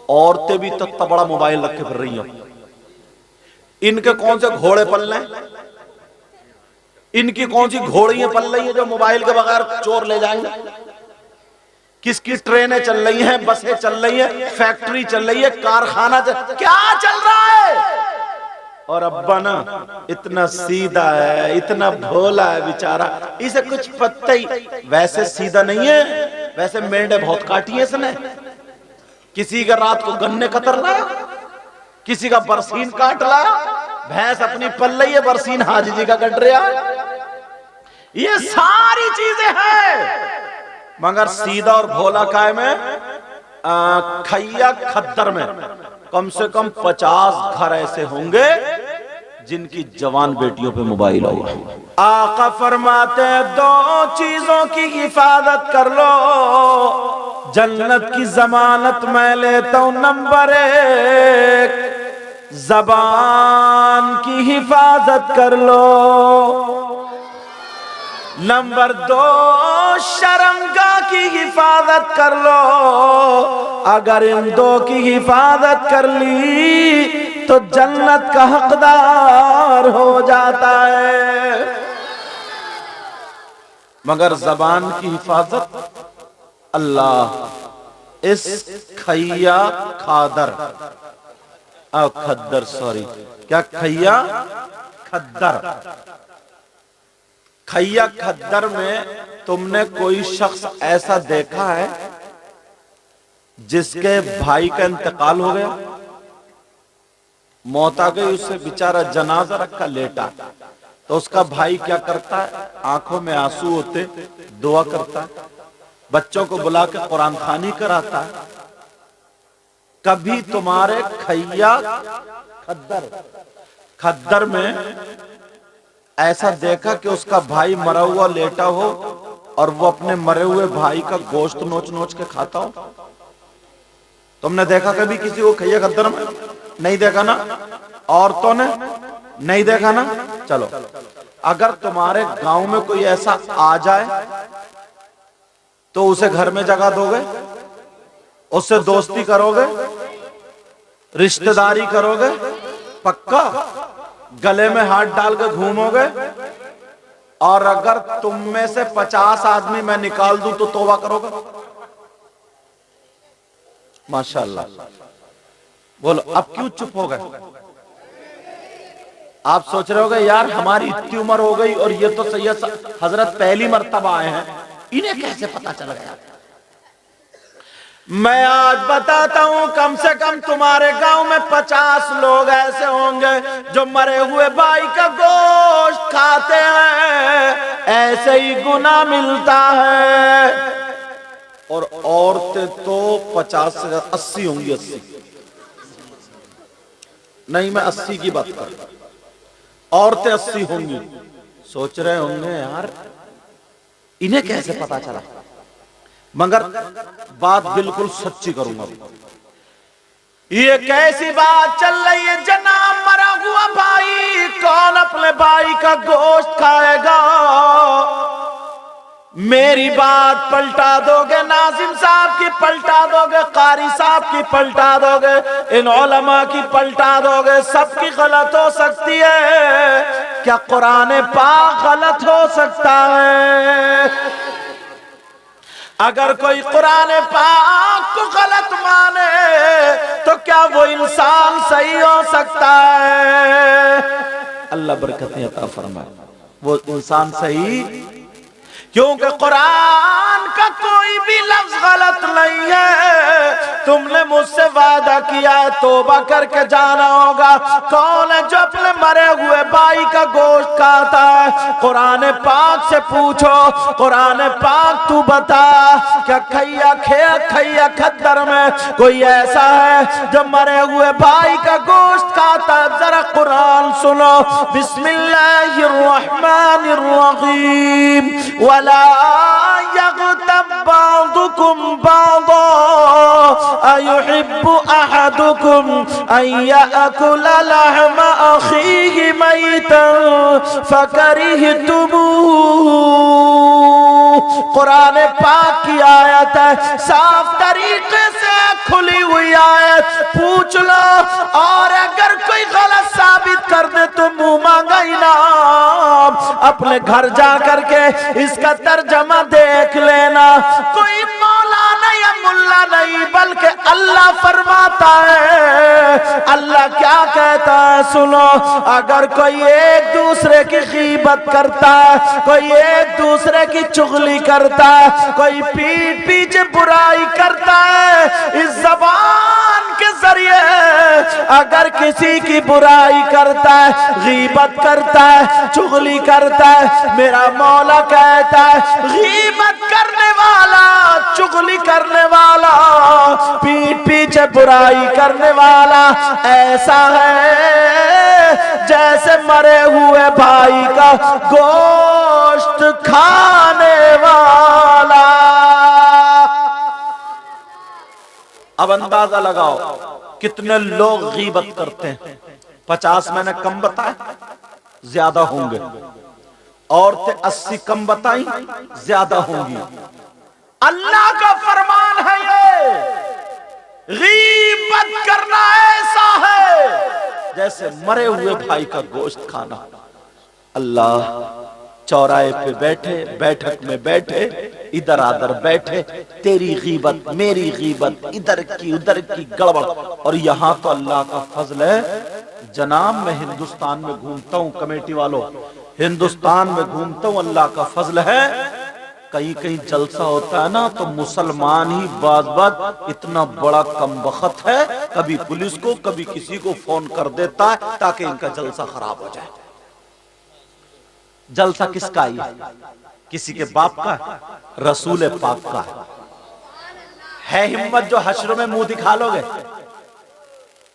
औरतें भी तत्ता बड़ा मोबाइल रख के फिर रही हैं। इनके कौन से घोड़े पल रहे हैं, इनकी कौन सी घोड़ियां पल रही हैं जो मोबाइल के बगैर चोर ले जाएंगे। किसकी ट्रेनें चल रही हैं, बसें चल रही हैं, फैक्ट्री चल रही है, कारखाना क्या चल रहा है। और अब्बा ना इतना सीधा है, इतना भोला है बेचारा, इसे कुछ पता ही। वैसे सीधा नहीं है, वैसे मेंढे बहुत काटी है इसने। किसी का रात को गन्ने कतर लाया, किसी का बरसीन काट लाया, भैंस अपनी पल रही है, बरसीन हाजी जी का कट रहा है। ये सारी चीजें हैं, मगर सीधा और भोला काय में, खैया खद्दर में कम से कम 50 घर ऐसे होंगे जिनकी जवान बेटियों पे मोबाइल होगा। आका फरमाते हैं 2 चीजों की हिफाजत कर लो, जन्नत की जमानत मैं लेता हूं। नंबर 1 ज़बान की हिफाजत कर लो, नंबर 2 शर्मगाह की हिफाजत कर लो। अगर इन 2 की हिफाजत कर ली तो जन्नत का हकदार हो जाता है। मगर जबान की हिफाजत अल्लाह इस खैया खादर खद्दर, सॉरी क्या खैया खद्दर, खैया खद्दर में तुमने कोई शख्स ऐसा देखा है जिसके भाई का इंतकाल हो गया, मौत आ गई, उससे बेचारा जनाजा रखा लेटा, तो उसका भाई क्या करता है, आंखों में आंसू होते दुआ करता है, बच्चों को बुला के कुरान खानी कराता है। कभी तुम्हारे खैया खद्दर खद्दर में ऐसा देखा कि उसका भाई मरा हुआ लेटा हो और वो अपने मरे हुए भाई का गोश्त नोच नोच के खाता हो? तुमने देखा कभी किसी को खैया खद्दर में? नहीं देखा ना? औरतों ने नहीं देखा ना? चलो, अगर तुम्हारे गांव में कोई ऐसा आ जाए तो उसे घर में जगह दोगे, उससे दोस्ती करोगे, रिश्तेदारी करोगे, पक्का गले में हाथ डाल के घूमोगे? और अगर तुम में से 50 आदमी मैं निकाल दूं तो तौबा करोगे? माशाअल्लाह। बोलो, अब क्यों चुप हो गए? आप सोच रहे होगे यार हमारी इतनी उम्र हो गई और ये तो सैयद हजरत पहली मर्तबा आए हैं, इन्हें कैसे पता चल गया? मैं आज बताता हूं, कम से कम तुम्हारे गांव में 50 लोग ऐसे होंगे जो मरे हुए भाई का गोश्त खाते हैं, ऐसे ही गुनाह मिलता है। और औरतें तो 50 से 80 होंगी, 80 नहीं, मैं 80 की बात कर रहा हूं, औरतें 80 होंगी। सोच रहे होंगे यार इन्हें कैसे पता चला, मगर बात बिल्कुल सच्ची करूंगा। ये कैसी बात चल रही है जनाब, मरा हुआ भाई, कौन अपने भाई का गोश्त खाएगा? मेरी बात पलटा दोगे, नाजिम साहब की पलटा दोगे, कारी साहब की पलटा दोगे, इन उलमा की पलटा दोगे, सबकी गलत हो सकती है। क्या कुरान पाक गलत हो सकता है? अगर कोई कुरान पाक को गलत माने तो क्या वो इंसान सही हो सकता है? अल्लाह बरकतें अता फरमाए, वो इंसान सही, क्योंकि कुरान का कोई भी लफ्ज गलत नहीं है। तुमने मुझसे वादा किया है तौबा करके जाना होगा। कौन है जो अपने मरे हुए भाई का गोश्त खाता है? कुरान पाक से पूछो, कुरान पाक तू बता, क्या खैया खद्दर में कोई ऐसा है जो मरे हुए भाई का गोश्त खाता है? जरा कुरान सुनो, बिस्मिल्लाहिर रहमानिर रहीम, वला यग़तब बाज़ुकुम बाज़ा अयुहिब्बु अहदुकुम अन यअकुल लहम अखीहि मैतन फकरिहतुमूह। कुरान पाक की आयत है, साफ तरीके से खुली हुई आयत, पूछ लो, और अगर कोई गलत साबित कर दे तो मुंह मांगा इनाम। अपने घर जा करके इसका तर्जमा देख लेना। कोई मौलाना या मुल्ला नहीं, बल्कि अल्लाह फरमाता है। अल्लाह क्या कहता है सुनो, अगर कोई एक दूसरे की गीबत करता है, कोई एक दूसरे की चुगली करता है, कोई पीठ पीछे बुराई करता है, इस ज़बान के जरिए अगर किसी की बुराई करता है, गीबत करता है, चुगली करता है, मेरा मौला कहता है गीबत करने वाला, चुगली करने वाला, पीठ पीछे बुराई करने वाला ऐसा है जैसे मरे हुए भाई का गोश्त खाने वाला। अब अंदाजा लगाओ कितने लोग गीबत करते हैं। 50 मैंने कम बताए, ज्यादा होंगे। औरतें 80 कम बताई, ज्यादा होंगी। अल्लाह का फरमान है ये, गीबत करना ऐसा है जैसे मरे हुए भाई का गोश्त खाना। अल्लाह चौराहे पे बैठे, बैठक में बैठे, इधर आधर बैठे, तेरी गीबत मेरी गीबत, इधर की उधर की गड़बड़। और यहां तो अल्लाह का फजल है जनाब, मैं हिंदुस्तान में घूमता हूं, कमेटी वालों हिंदुस्तान में घूमता हूं, अल्लाह का फजल है कहीं कहीं जलसा होता है ना, तो मुसलमान ही बाज बाज इतना बड़ा कमबख्त है, कभी पुलिस को कभी किसी को फोन कर देता है ताकि इनका जलसा खराब हो जाए। जलसा किसका है? किसी के बाप का, रसूल पाक का है हिम्मत जो हश्र में मुंह दिखा लोगे।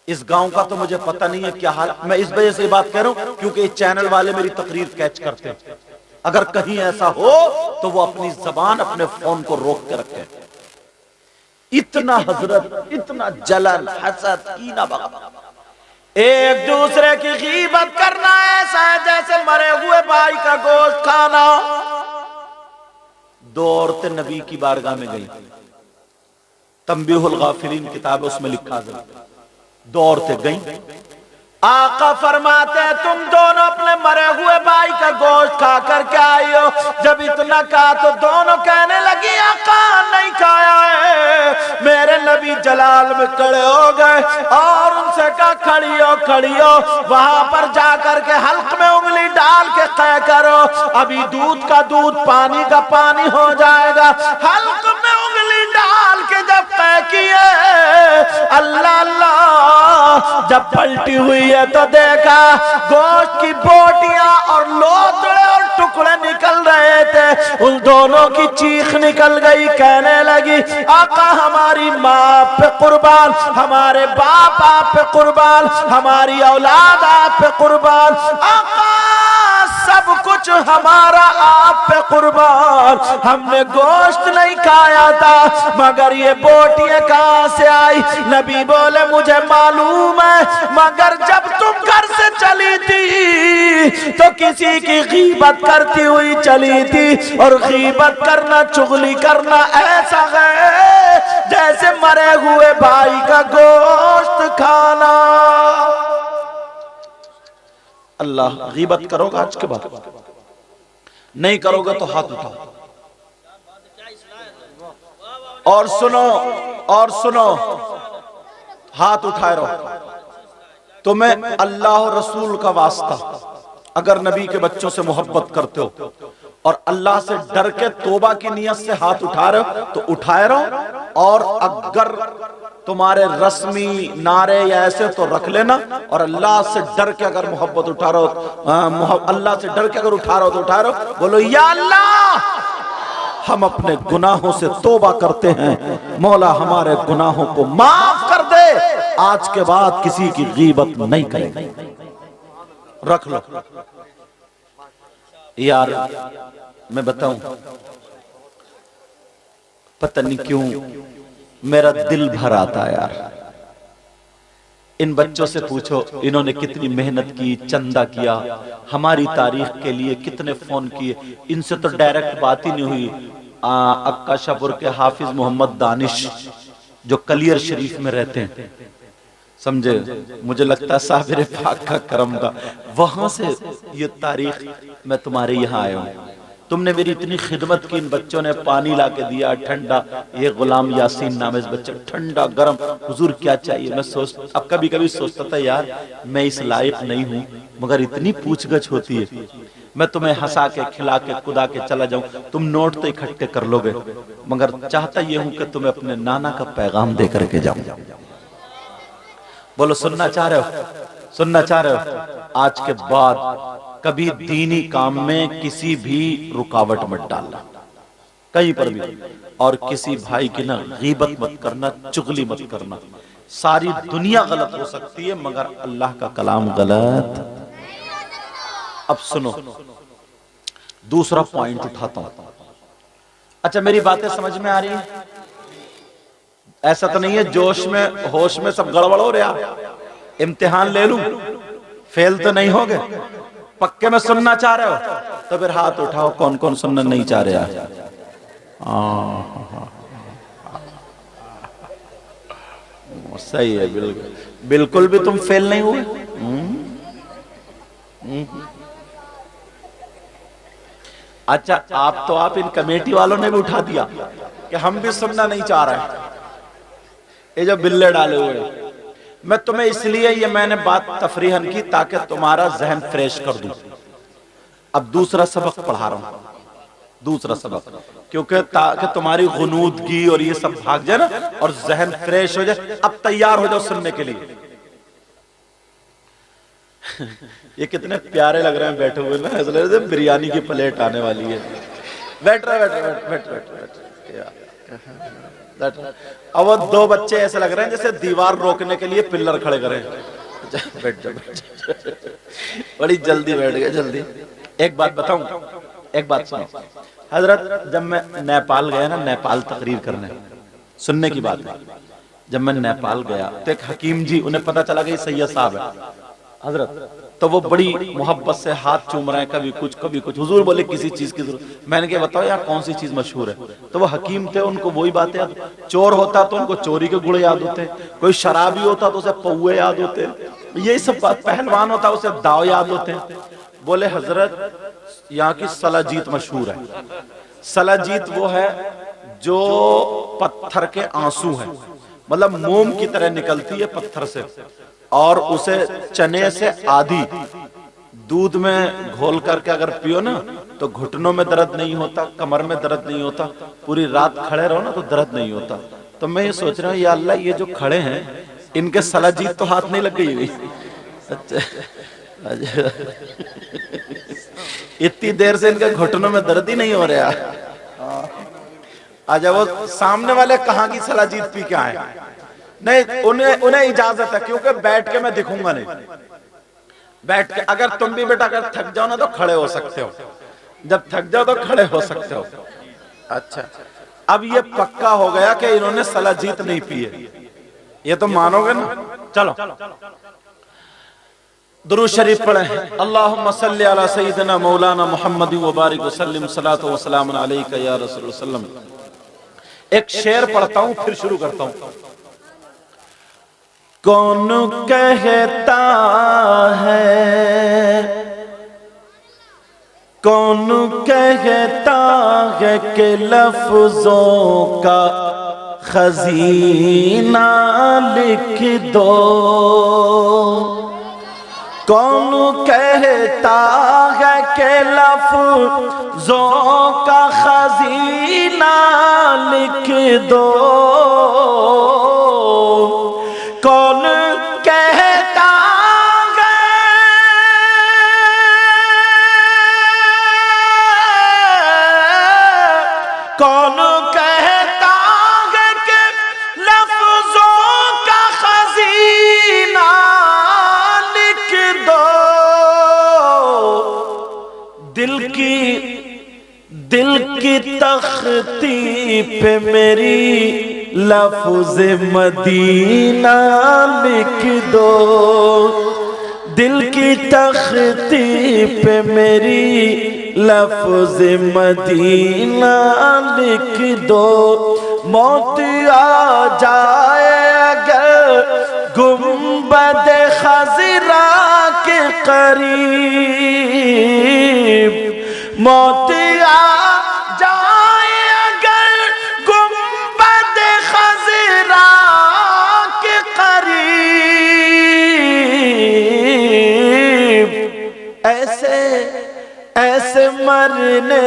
इस गांव का तो मुझे पता नहीं है क्या हाल। मैं इस वजह से बात कह रहा हूं क्योंकि इस चैनल वाले मेरी तकरीर कैच करते हैं। अगर कहीं ऐसा हो तो वो अपनी जबान, अपने फोन को रोक के रखे। इतना हजरत, इतना जलन, हसद, कीना बगा, एक दूसरे की गीबत करना ऐसा है जैसे मरे हुए भाई का गोश्त खाना। 2 औरतें नबी की बारगाह में गई, तंबीहुल गाफिलीन किताब है उसमें लिखा है। 2 औरतें गई, आका फरमाते हैं तुम दोनों अपने मरे हुए भाई का गोश्त खा कर के आई हो। जब इतना कहा तो दोनों कहने लगी आका नहीं खाया है। मेरे नबी जलाल में खड़े हो गए और उनसे कहा खड़ी हो, वहां पर जाकर के हल्क में उंगली डाल के तय करो, अभी दूध का दूध पानी का पानी हो जाएगा। हल्क में उंगली डाल के जब तय किए, अल्लाह अल्लाह, जब पलटी हुई है तो देखा गोश्त की बोटियां और लोथड़े और टुकड़े निकल रहे थे। उन दोनों की चीख निकल गई, कहने लगी आका हमारी माँ पे कुर्बान, हमारे बाप आप पे कुर्बान, हमारी औलाद आप पे कुर्बान, आका सब कुछ हमारा आप पे कुर्बान। हमने गोश्त नहीं खाया था, मगर ये बोटियां कहां से आई? नबी बोले मुझे मालूम है, मगर जब तुम घर से चली थी तो किसी की गीबत करती हुई चली थी। और गीबत करना, चुगली करना ऐसा है जैसे मरे हुए भाई का गोश्त खाना। अल्लाह, गीबत करोगे आज के बाद? नहीं करोगे तो हाथ उठाओ। और सुनो, हाथ उठाए रहो। तुम्हें अल्लाह और रसूल का वास्ता, अगर नबी के बच्चों से मोहब्बत करते हो और अल्लाह से डर के तौबा की नियत से हाथ उठा रहे हो तो उठाए रहो। और अगर तुम्हारे रस्मी नारे या ऐसे तो रख लेना। और अल्लाह से डर के अगर मोहब्बत उठा रहे हो, अल्लाह से डर के अगर उठा रहे हो तो उठा रहे हो, बोलो या अल्लाह हम अपने गुनाहों से तौबा करते हैं, मौला हमारे गुनाहों को माफ कर दे, आज के बाद किसी की गीबत नहीं करेंगे। रख लो यार। मैं बताऊं, पता नहीं क्यों मेरा दिल भर आता है यार। इन बच्चों से पूछो इन्होंने कितनी मेहनत की, चंदा किया, हमारी तारीख के लिए कितने फोन किए। इनसे तो डायरेक्ट बात ही नहीं हुई। अक्का शाहपुर के हाफिज मोहम्मद दानिश, जो कलियर शरीफ में रहते हैं, समझे, मुझे लगता है साबिर पाक का करम था, वहां से ये तारीख मैं तुम्हारे यहाँ आया हूँ। तुमने मेरी इतनी खिदमत की, इन बच्चों ने पानी ला के दिया ठंडा, ये गुलाम यासीन नाम है इस बच्चे, ठंडा गरम, हुजूर क्या चाहिए। मैं सोच अब कभी कभी सोचता था यार मैं इस लायक नहीं हूँ, मगर इतनी पूछगछ होती है, मैं तुम्हें हंसा के खिला के कुदा के चला जाऊं, तुम नोट तो इकट्ठे कर लोगे, मगर चाहता ये हूं कि तुम्हें अपने नाना का पैगाम दे करके जाऊं। बोलो सुनना चाह रहे हो, सुनना चाह रहे हो? आज के बाद कभी दीनी काम में किसी भी रुकावट मत डालना, कहीं पर भी, और किसी भाई की ना गीबत मत करना, चुगली मत करना। सारी दुनिया गलत हो सकती है मगर अल्लाह का कलाम गलत। अब सुनो, दूसरा पॉइंट उठाता हूं। अच्छा मेरी बातें समझ में आ रही है? ऐसा तो नहीं है जोश में होश में सब गड़बड़ हो रहा? इम्तिहान ले लूं, फेल तो नहीं हो गए? पक्के में सुनना चाह रहे हो तो फिर हाथ उठाओ, कौन कौन सुनना नहीं चाह रहा? सही है, बिल्कुल बिल्कुल भी तुम फेल नहीं हुए। अच्छा आप इन कमेटी वालों ने भी उठा दिया कि हम भी सुनना नहीं चाह रहे, ये जो बिल्ले डाले हुए। मैं तुम्हें इसलिए ये मैंने बात तफरीहन की ताकि तुम्हारा जहन फ्रेश कर दूं। अब दूसरा सबक पढ़ा रहा हूं, दूसरा सबक, क्योंकि ताकि तुम्हारी गुनूदगी और ये सब भाग जाए ना और जहन फ्रेश हो जाए। अब तैयार हो जाओ सुनने के लिए। ये कितने प्यारे लग रहे हैं बैठे हुए ना, ऐसा लग रहा है बिरयानी की प्लेट आने वाली है। बैठ रहे बैठ बैठ बैठ बैठ बैठ। अब वो दो बच्चे ऐसे लग रहे हैं जैसे दीवार रोकने के लिए पिल्लर खड़े करें। बैठ जाओ, बड़ी जल्दी बैठ गए, जल्दी। एक बात बताऊं, एक बात सुनो हजरत, जब मैं नेपाल गया ना, नेपाल तकरीर करने, सुनने की बात है, जब मैं नेपाल गया तो एक हकीम जी, उन्हें पता चला कि सैयद साहब है हजरत, तो वो बड़ी मोहब्बत से हाथ चूम रहे हैं, कभी कुछ कभी कुछ। हुजूर बोले किसी चीज की जरूरत, मैंने कहा बताओ यार कौन सी चीज मशहूर है? तो वो हकीम थे, उनको वही बात याद, चोर होता तो उनको चोरी के गुण याद होते, कोई शराबी होता तो उसे पौए याद होते, यही सब बात, पहलवान होता उसे दाव याद होते। बोले हजरत यहाँ की सलाजीत मशहूर है। सलाजीत वो है जो पत्थर के आंसू हैं, मतलब मोम की तरह निकलती है पत्थर से, और उसे चने से आधी दूध में घोल करके अगर पियो ना तो घुटनों में दर्द नहीं होता, कमर में दर्द नहीं होता, पूरी रात खड़े रहो ना तो दर्द नहीं होता। तो मैं ये सोच रहा हूँ या अल्लाह, ये जो खड़े हैं इनके सलाजीत तो हाथ नहीं लग गई। अच्छा इतनी देर से इनके घुटनों में दर्द ही नहीं हो रहा। अच्छा वो सामने वाले कहाँ की सलाजीत पी के आए? नहीं, उन्हें इजाजत है, क्योंकि बैठ के मैं दिखूंगा नहीं। बैठ के अगर तुम भी बेटा अगर थक जाओ ना तो खड़े हो सकते हो, जब थक जाओ तो खड़े हो सकते हो। अच्छा अब ये पक्का हो गया कि इन्होंने सलाजीत नहीं पी है, ये तो मानोगे ना? चलो दुरूद शरीफ पढ़े। अल्लाहुम्मा सल्ली अला सय्यिदिना मौलाना मुहम्मद व बारिक वसल्लिम सलातो व सलाम अलैका या रसूल सल्लम। एक शेर पढ़ता हूं फिर शुरू करता हूं। कौन कहता है, कौन कहता है कि लफ्जों का खजीना लिख दो, कौन कहता है कि लफ्जों का खजीना लिख दो, कौन कहता है, कौन कहता है कि लफ्जों का खजीना लिख दो, दिल की तख्ती पे मेरी लफ्ज़ मदीना लिख दो, दिल की तख्ती पे मेरी लफ्ज़ मदीना लिख दो, मौत आ जाए अगर गुंबद खज़रा के करीब, मौत आ जाए अगर गुंबद खज़रा के करीब, ऐसे ऐसे मरने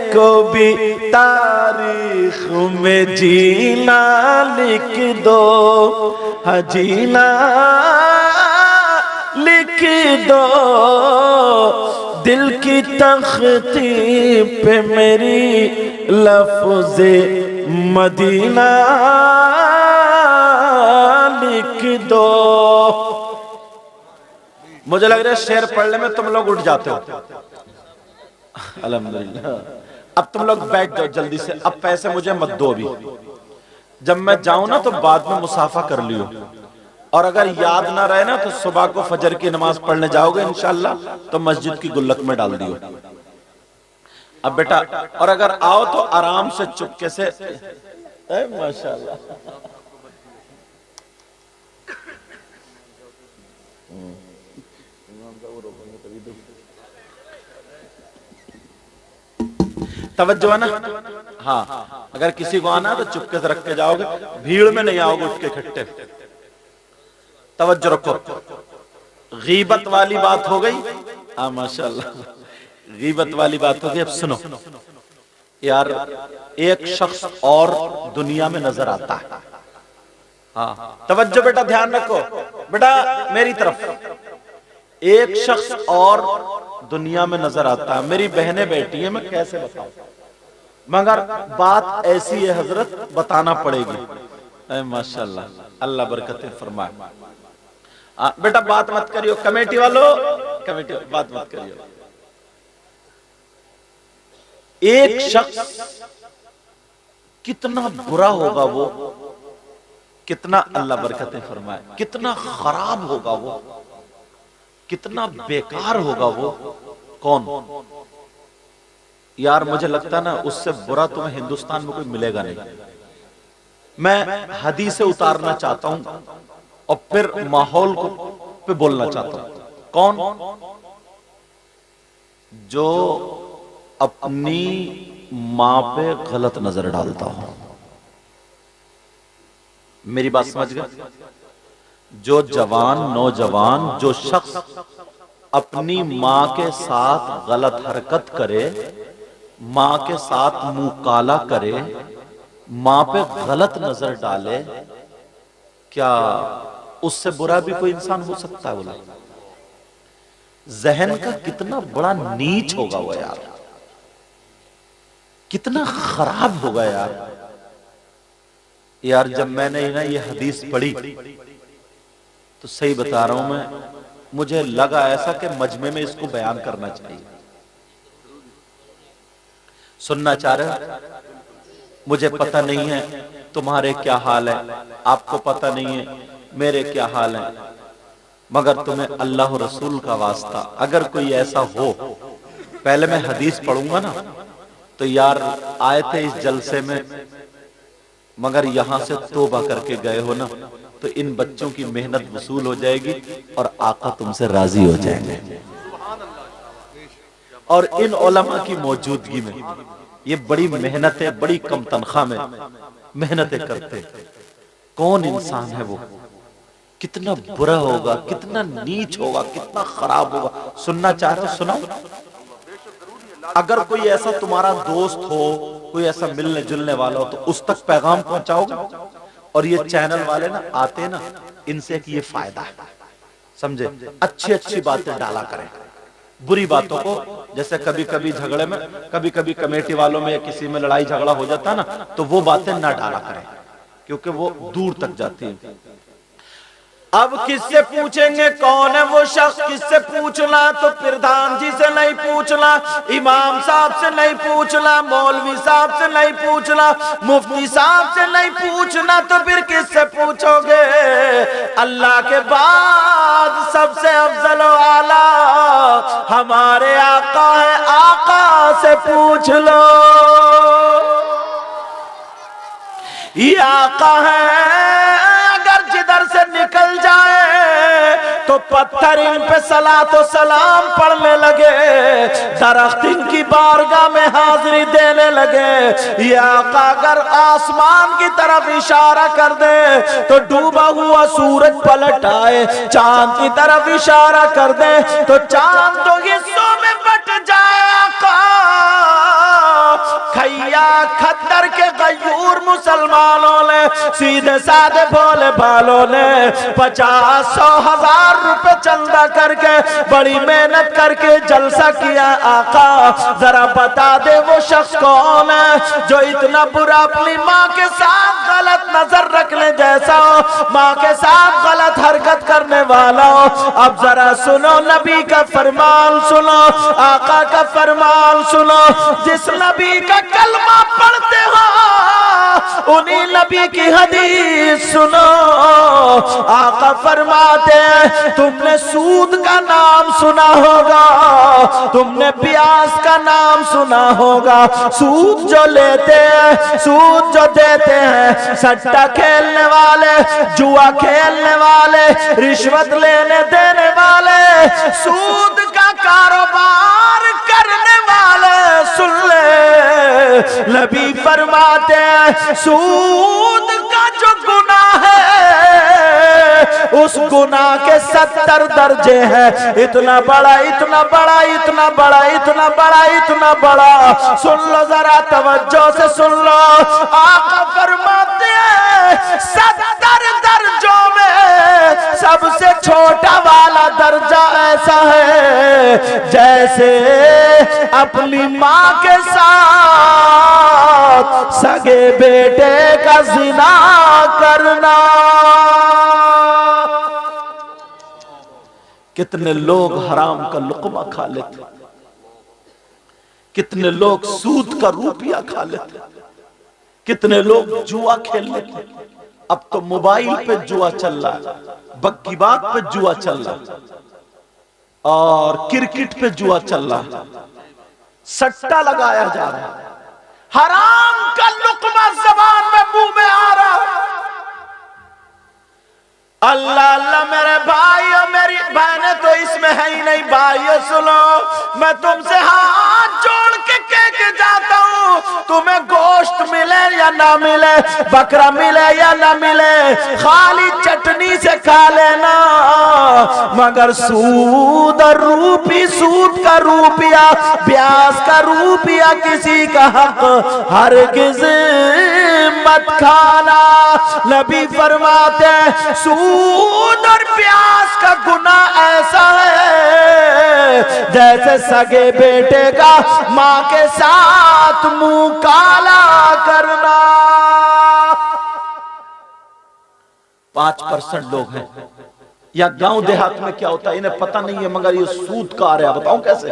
को भी तारीख में जीना लिख दो, हाँ जीना लिख दो, दिल की तख्ती पे मेरी लफ्ज़े मदीना लिख दो। मुझे लग रहा है शेर पढ़ने में तुम लोग उठ जाते हो। अल्हम्दुलिल्लाह। अब तुम लोग बैठ जाओ जल्दी से, अब पैसे मुझे मत दो अभी, जब मैं जाऊं ना तो बाद में मुसाफा कर लियो, और अगर याद ना रहे ना तो सुबह को फजर की नमाज पढ़ने जाओगे इंशाल्लाह तो मस्जिद की गुल्लक में डाल दियो। अब बेटा, और अगर आओ तो आराम से चुपके से, माशाल्लाह तवज्जो है ना। हाँ, अगर किसी को आना तो चुपके से रख के जाओगे, भीड़ में नहीं आओगे उठ के इकट्ठे। तवज्जो रखो। गीबत वाली बात हो गई। हाँ माशाल्लाह, गीबत वाली बात हो गई। अब सुनो यार, एक शख्स और दुनिया में नजर आता है। हाँ तवज्जो बेटा, ध्यान रखो बेटा मेरी तरफ। एक शख्स और दुनिया में नजर आता है। मेरी बहनें बैठी हैं, मैं कैसे बताऊं, मगर बात ऐसी है हजरत, बताना पड़ेगी। माशाल्लाह, अल्लाह बरकतें फरमाए। बेटा बात मत करियो, कमेटी वालों, कमेटी बात मत करियो। एक शख्स कितना बुरा होगा वो, कितना, अल्लाह बरकतें फरमाए, कितना खराब होगा वो, कितना बेकार होगा वो। कौन यार, मुझे लगता ना उससे बुरा तुम्हें हिंदुस्तान में कोई मिलेगा नहीं। मैं हदीसें उतारना चाहता हूं और फिर माहौल को पे बोलना चाहता हूं। कौन? जो अपनी मां पे गलत नजर डालता हो। मेरी बात समझ गए? जो जवान, नौजवान, जो शख्स अपनी मां के साथ गलत हरकत करे, मां के साथ मुंह काला करे, मां पे गलत नजर डाले, क्या उससे बुरा भी कोई इंसान हो सकता है? बोला, जहन का कितना बड़ा नीच होगा वो यार, कितना खराब होगा यार। यार जब मैंने ना ये हदीस पढ़ी तो सही बता रहा हूं मैं, मुझे लगा ऐसा कि मजमे में इसको बयान करना चाहिए। सुनना चाह रहे? मुझे पता नहीं है तुम्हारे क्या हाल है, आपको पता नहीं है मेरे क्या हाल है, मगर तुम्हें अल्लाह रसूल का वास्ता, अगर कोई ऐसा हो, पहले मैं हदीस पढ़ूंगा ना तो यार आए थे इस जलसे में, मगर यहां से तौबा करके गए हो ना तो इन बच्चों की मेहनत वसूल हो जाएगी और आका तुमसे राजी हो जाएंगे। और इन उलमा की मौजूदगी में ये बड़ी मेहनतें, बड़ी कम तनख्वाह में मेहनतें करते, कौन इंसान है वो? कितना बुरा होगा, कितना नीच होगा, कितना खराब होगा। सुनना चाह रहे हो? सुनाओ। अगर कोई ऐसा तुम्हारा दोस्त हो, कोई ऐसा मिलने जुलने वाला हो तो उस तक पैगाम पहुंचाओगे। और ये चैनल वाले ना आते ना, इनसे कि ये फायदा है, समझे? अच्छी अच्छी बातें डाला करें, बुरी बातों को, जैसे कभी कभी झगड़े में, कभी कभी कमेटी वालों में या किसी में लड़ाई झगड़ा हो जाता ना, तो वो बातें ना डाला करें क्योंकि वो दूर तक जाती है। अब किससे पूछेंगे कौन है वो शख्स? किससे पूछना? तो प्रधान जी से नहीं पूछना, इमाम साहब से नहीं पूछना, मौलवी साहब से नहीं पूछना, मुफ्ती साहब से नहीं पूछना, तो फिर किससे पूछोगे? अल्लाह के बाद सबसे अफजल वाला हमारे आका है, आका से पूछ लो। ये आका है, अगर जिधर से निकल जाए तो पत्थर इन पे सलातो सलाम पढ़ने लगे, दरख्त इनकी बारगाह में हाजिरी देने लगे। ये आका अगर आसमान की तरफ इशारा कर दे तो डूबा हुआ सूरज पलट आए, चांद की तरफ इशारा कर दे तो चांद दो हिस्सों में बट जाए। आका खैया खद्दर के गयूर मुसलमानों ने, सीधे साधे भोले भालों ने 50-100-1000 रुपए चंदा करके बड़ी मेहनत करके जलसा किया। आका जरा बता दे वो शख्स कौन है जो इतना बुरा अपनी माँ के साथ गलत नजर रखने जैसा हो, माँ के साथ गलत हरकत करने वाला हो। अब जरा सुनो नबी का फरमान सुनो, आका का फरमान सुनो। जिस नबी का कलमा पढ़ते हो उन्हीं नबी की हदीस सुनो। आका फरमाते हैं तुमने सूद का नाम सुना होगा, तुमने ब्याज का नाम सुना होगा। सूद जो लेते हैं, सूद जो देते हैं, सट्टा खेलने वाले, जुआ खेलने वाले, रिश्वत लेने देने वाले, सूद का कारोबार करने वाले, सुन ले नबी फरमाते हैं सूद का जो गुनाह है उस गुनाह के 70 दर्जे हैं। इतना बड़ा, इतना बड़ा, इतना बड़ा, इतना बड़ा, इतना बड़ा। सुन लो जरा तवज्जो से सुन लो। आका फरमाते हैं 70 दर्जों में सबसे छोटा वाला दर्जा ऐसा है जैसे अपनी माँ के साथ सगे बेटे का जिना करना। कितने लोग हराम का लुक़मा खा लेते, कितने लोग सूद का रुपया खा लेते, कितने लोग जुआ खेल लेते। अब तो मोबाइल पे जुआ चल रहा है, बक्की बात पे जुआ चल रहा है, और क्रिकेट पे जुआ चल रहा है, सट्टा लगाया जा रहा है, हराम का लुक़मा ज़बान में मुंह में आ रहा है। अल्लाह अल्लाह मेरे भाई और मेरी बहनें तो इसमें है ही नहीं। भाइयों सुनो, मैं तुमसे हाथ जोड़ के कह के जाता हूँ, तुम्हें गोश्त मिले या ना मिले, बकरा मिले या ना मिले, खाली चटनी से खा लेना, मगर सूद और रूपी, सूद का रूपिया, ब्याज का रूपिया किसी का हक हरगिज़ मत खाना। नबी फरमाते हैं सूद और ब्याज का गुनाह ऐसा है जैसे सगे बेटे का माँ के साथ मुंह काला करना। 5% लोग हैं, या गांव देहात में क्या होता है इन्हें पता नहीं है, मगर ये सूद का आ रहा है। बताऊं कैसे?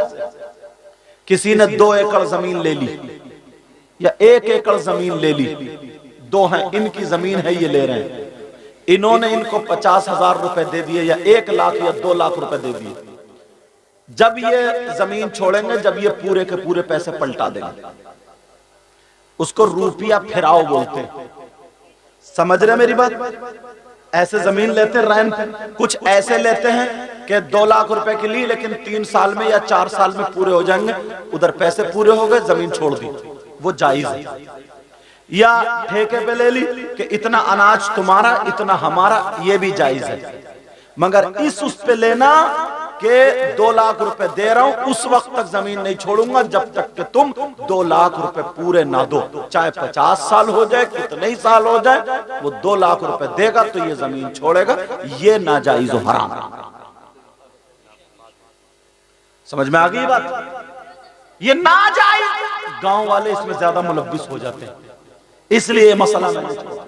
किसी ने 2 एकड़ जमीन ले ली या 1 एकड़ जमीन ले ली, 2 हैं, इनकी जमीन है, ये ले रहे हैं, इन्होंने इनको 50,000 रुपए दे दिए या 1 लाख या 2 लाख रुपए दे दिए। जब ये जमीन छोड़ेंगे, जब ये पूरे के पूरे पैसे पलटा देंगे, उसको रुपया फिराओ बोलते हैं। समझ रहे मेरी बात? ऐसे जमीन लेते रैन, कुछ ऐसे लेते हैं कि 2 लाख रुपए के लिए, लेकिन 3 साल में या 4 साल में पूरे हो जाएंगे, उधर पैसे पूरे हो गए, जमीन छोड़ दी, वो जायज है। या ठेके पे ले ली कि इतना अनाज तुम्हारा, इतना हमारा, ये भी जायज है। मगर उस पे लेना कि 2 लाख रुपए दे रहा हूं, उस वक्त तक जमीन नहीं छोड़ूंगा जब तक कि तुम 2 लाख रुपए पूरे ना दो, चाहे 50 साल हो जाए, कितने ही साल हो जाए, वो 2 लाख रुपए देगा तो ये जमीन छोड़ेगा। ये नाजायज और हराम। समझ में आ गई बात? ये नाजायज, गांव वाले इसमें ज्यादा मुलव्विस हो जाते हैं, इसलिए मसला नहीं छोड़ा।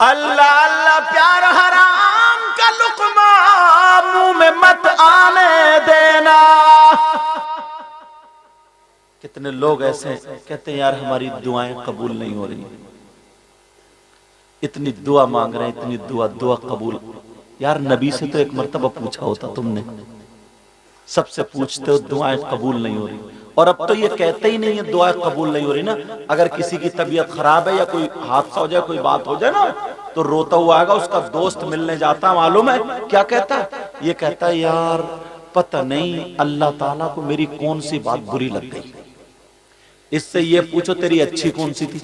अल्लाह अल्लाह प्यार हराम का लुक़मा मुंह में मत आने देना। कितने लोग ऐसे कहते हैं यार हमारी दुआएं कबूल नहीं हो रही, इतनी दुआ मांग रहे हैं, इतनी दुआ कबूल। यार नबी से तो एक मर्तबा पूछा होता तुमने, सबसे पूछते हो दुआएं कबूल नहीं हो रही, और अब तो ये कहते ही नहीं है दुआ कबूल नहीं हो रही ना। अगर किसी की तबीयत खराब है या कोई हादसा हो जाए, कोई बात हो जाए ना, तो रोता हुआ आएगा, उसका दोस्त मिलने जाता, मालूम है क्या कहता है? ये कहता है यार पता नहीं अल्लाह ताला को मेरी कौन सी बात बुरी लग गई। इससे ये पूछो तेरी अच्छी कौन सी थी?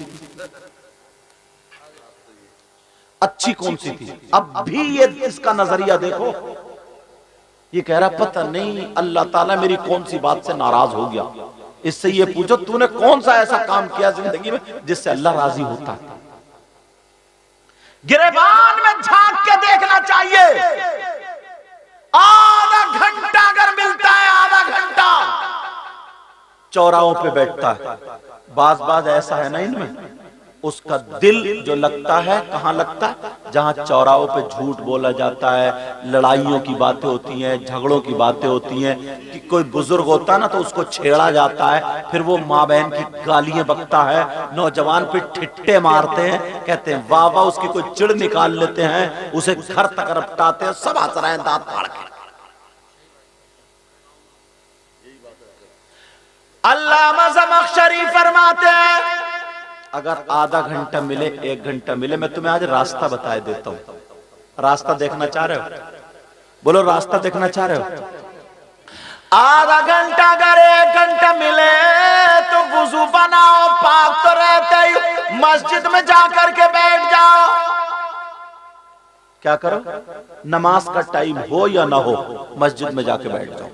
अच्छी कौन सी थी? अब भी ये इसका नजरिया देखो। ये कह रहा पता नहीं अल्लाह ताला मेरी कौन सी बात से नाराज हो गया। इससे ये पूछो तूने कौन सा ऐसा काम किया जिंदगी में जिससे अल्लाह राजी होता है? गिरेबान में झांक के देखना चाहिए। आधा घंटा अगर मिलता है, आधा घंटा चौराहों पे बैठता है। बाज बाज ऐसा है ना इनमें, उसका दिल जो लगता है कहां लगता है? जहां चौराहों पे झूठ बोला जाता है, लड़ाइयों की बातें होती हैं, झगड़ों की बातें होती हैं, कि कोई बुजुर्ग होता है ना तो उसको छेड़ा जाता है, फिर वो माँ बहन की गालियां बकता है, नौजवान पे ठिट्टे मारते हैं, कहते हैं वाह वाह, उसकी कोई चिड़ निकाल लेते हैं, उसे घर तक रपटाते हैं, सब हंस रहे हैं दांत फाड़ के। अल्लामा ज़मख़शरी फरमाते हैं अगर आधा घंटा मिले, 1 घंटा मिले, मैं तुम्हें आज रास्ता बता देता हूं। रास्ता देखना चाह रहे हो? बोलो रास्ता देखना चाह रहे हो? आधा घंटा अगर 1 घंटा मिले तो वुजू बनाओ, पाक तो रहते ही मस्जिद में जाकर के बैठ जाओ। क्या करो? नमाज का टाइम हो या ना हो, मस्जिद में जाके बैठ जाओ।